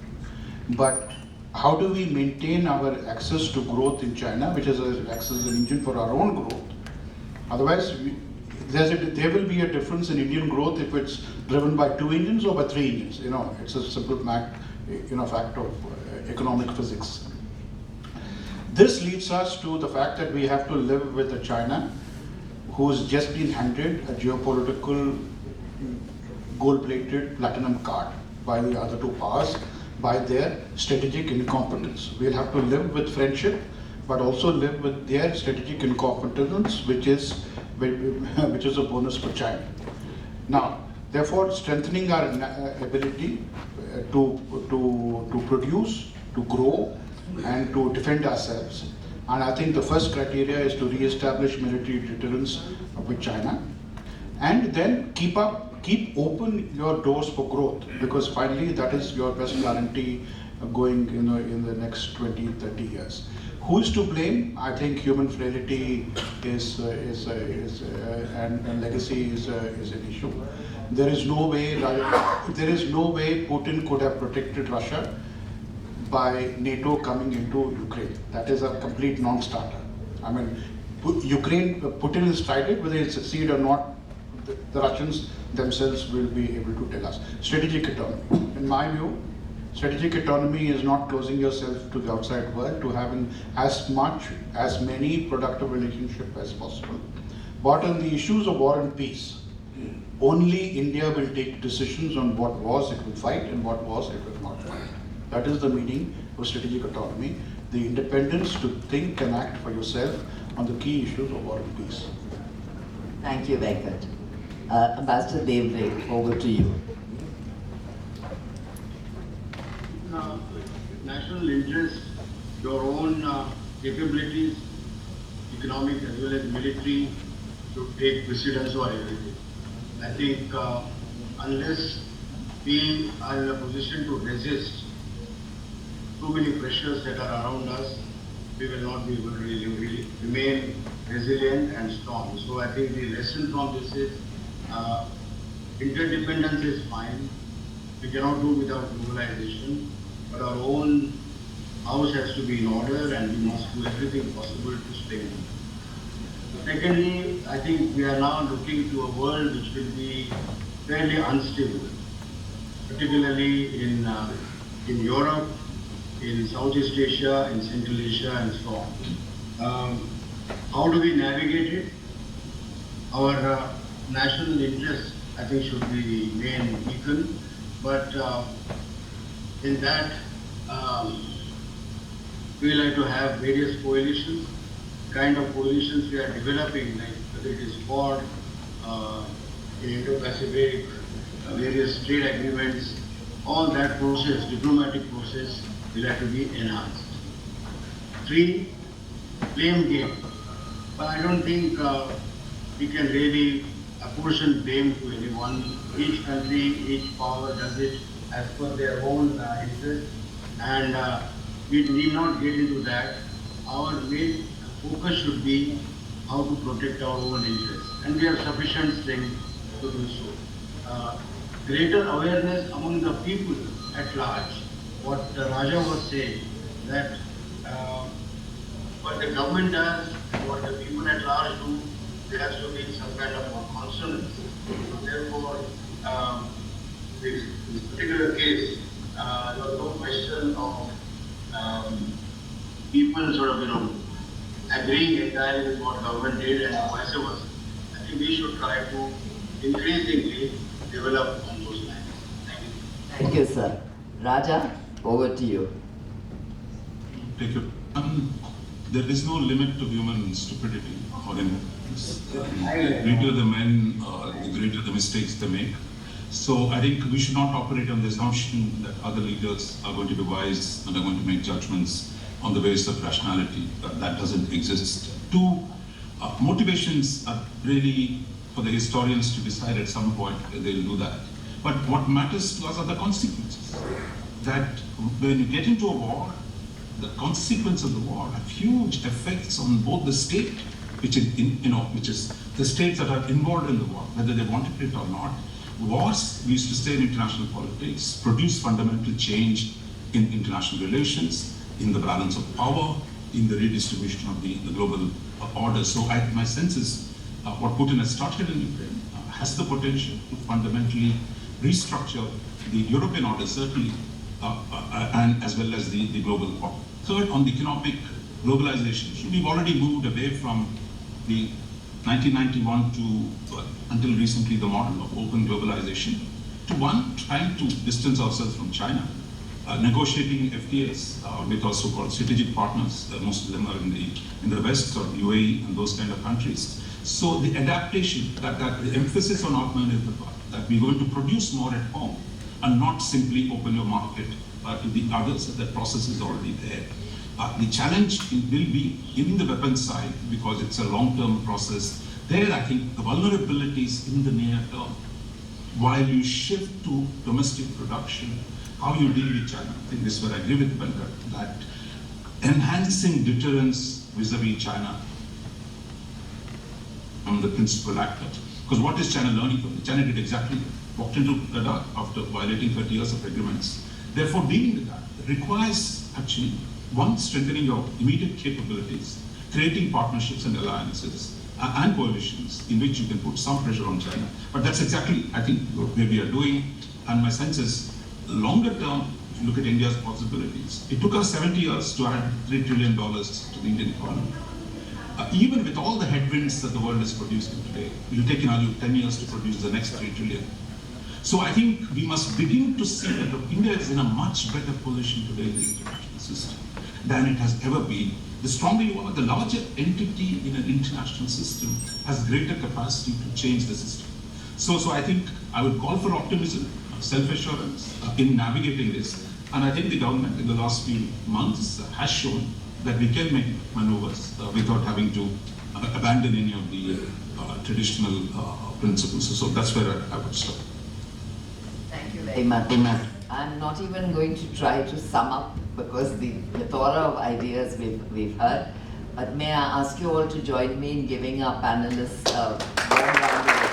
But how do we maintain our access to growth in China, which is an engine for our own growth? Otherwise, there will be a difference in Indian growth if it's driven by 2 engines or by 3 engines. It's a simple fact of economic physics. This leads us to the fact that we have to live with a China who's just been handed a geopolitical gold-plated platinum card by the other 2 powers by their strategic incompetence. We'll have to live with friendship, but also live with their strategic incompetence, which is a bonus for China. Now, therefore, strengthening our ability to produce, to grow, and to defend ourselves. And I think the first criteria is to re-establish military deterrence with China, and then keep open your doors for growth, because finally that is your best guarantee going in the next 20-30 years. Who is to blame? I think human frailty and legacy is an issue. There is no way Putin could have protected Russia by NATO coming into Ukraine. That is a complete non-starter. I mean, Putin has tried it, whether it succeed or not, the Russians themselves will be able to tell us. Strategic autonomy. In my view, strategic autonomy is not closing yourself to the outside world, to having as many productive relationships as possible. But on the issues of war and peace, only India will take decisions on what wars it will fight and what wars it will not fight. That is the meaning of strategic autonomy, the independence to think and act for yourself on the key issues of war and peace. Thank you, Venkat. Ambassador Devre, over to you. National interest, your own capabilities, economic as well as military, to take precedence over everything. I think unless we are in a position to resist too many pressures that are around us, we will not be able to really remain resilient and strong. So I think the lesson from this is interdependence is fine. We cannot do without globalization, but our own house has to be in order and we must do everything possible to strengthen. Secondly, I think we are now looking to a world which will be fairly unstable, particularly in Europe, in Southeast Asia, in Central Asia, and so on. How do we navigate it? Our national interest, I think, should be the main beacon, but in that, we like to have various coalitions, kind of coalitions we are developing, like whether it is Quad, in Indo-Pacific, various trade agreements, all that process, diplomatic process, will have to be enhanced. 3, blame game. But I don't think we can really apportion blame to anyone. Each country, each power does it as per their own interest, and we need not get into that. Our main focus should be how to protect our own interests, and we have sufficient strength to do so. Greater awareness among the people at large. What Raja was saying, that what the government does and what the people at large do, there has to be some kind of consonance. So therefore, this particular case, there was no question of people sort of, agreeing entirely with what government did and vice versa. I think we should try to increasingly develop on those lines. Thank you. Thank you, sir. Raja, over to you. Thank you. There is no limit to human stupidity or ignorance. The greater the men, the greater the mistakes they make. So I think we should not operate on the assumption that other leaders are going to be wise and are going to make judgments on the basis of rationality. That doesn't exist. 2, motivations are really for the historians to decide at some point they'll do that. But what matters to us are the consequences. That when you get into a war, the consequence of the war have huge effects on both the state, which is the states that are involved in the war, whether they wanted it or not. Wars, we used to say in international politics, produce fundamental change in international relations, in the balance of power, in the redistribution of the global order. So my sense is what Putin has started in Ukraine has the potential to fundamentally restructure the European order, certainly, and as well as the global order. Third, on the economic globalization, we've already moved away from the 1991 to, until recently, the model of open globalization, to one, trying to distance ourselves from China, negotiating FTAs with our so-called strategic partners. Most of them are in the West or UAE and those kind of countries. So the adaptation, that the emphasis on Atmanirbhar, that we're going to produce more at home and not simply open your market to the others, that process is already there. The challenge will be in the weapons side, because it's a long-term process. There, I think the vulnerabilities in the near term, while you shift to domestic production, how you deal with China. I think this is where I agree with Venkat, that enhancing deterrence vis-a-vis China on the principal actor. Because what is China learning from it? China did exactly that. Walked into Ladakh after violating 30 years of agreements. Therefore, dealing with that requires actually, one, strengthening your immediate capabilities, creating partnerships and alliances and coalitions in which you can put some pressure on China. But that's exactly, I think, what we are doing. And my sense is, longer term, if you look at India's possibilities, it took us 70 years to add $3 trillion to the Indian economy. Even with all the headwinds that the world is producing today, it will take you 10 years to produce the next 3 trillion. So I think we must begin to see that India is in a much better position today in the international system than it has ever been. The stronger you are, the larger entity in an international system has greater capacity to change the system. So I think I would call for optimism, self-assurance in navigating this. And I think the government in the last few months has shown that we can make maneuvers without having to abandon any of the traditional principles. So that's where I would stop. Thank you very much. I'm not even going to try to sum up, because the plethora of ideas we've heard. But may I ask you all to join me in giving our panelists a warm round of applause.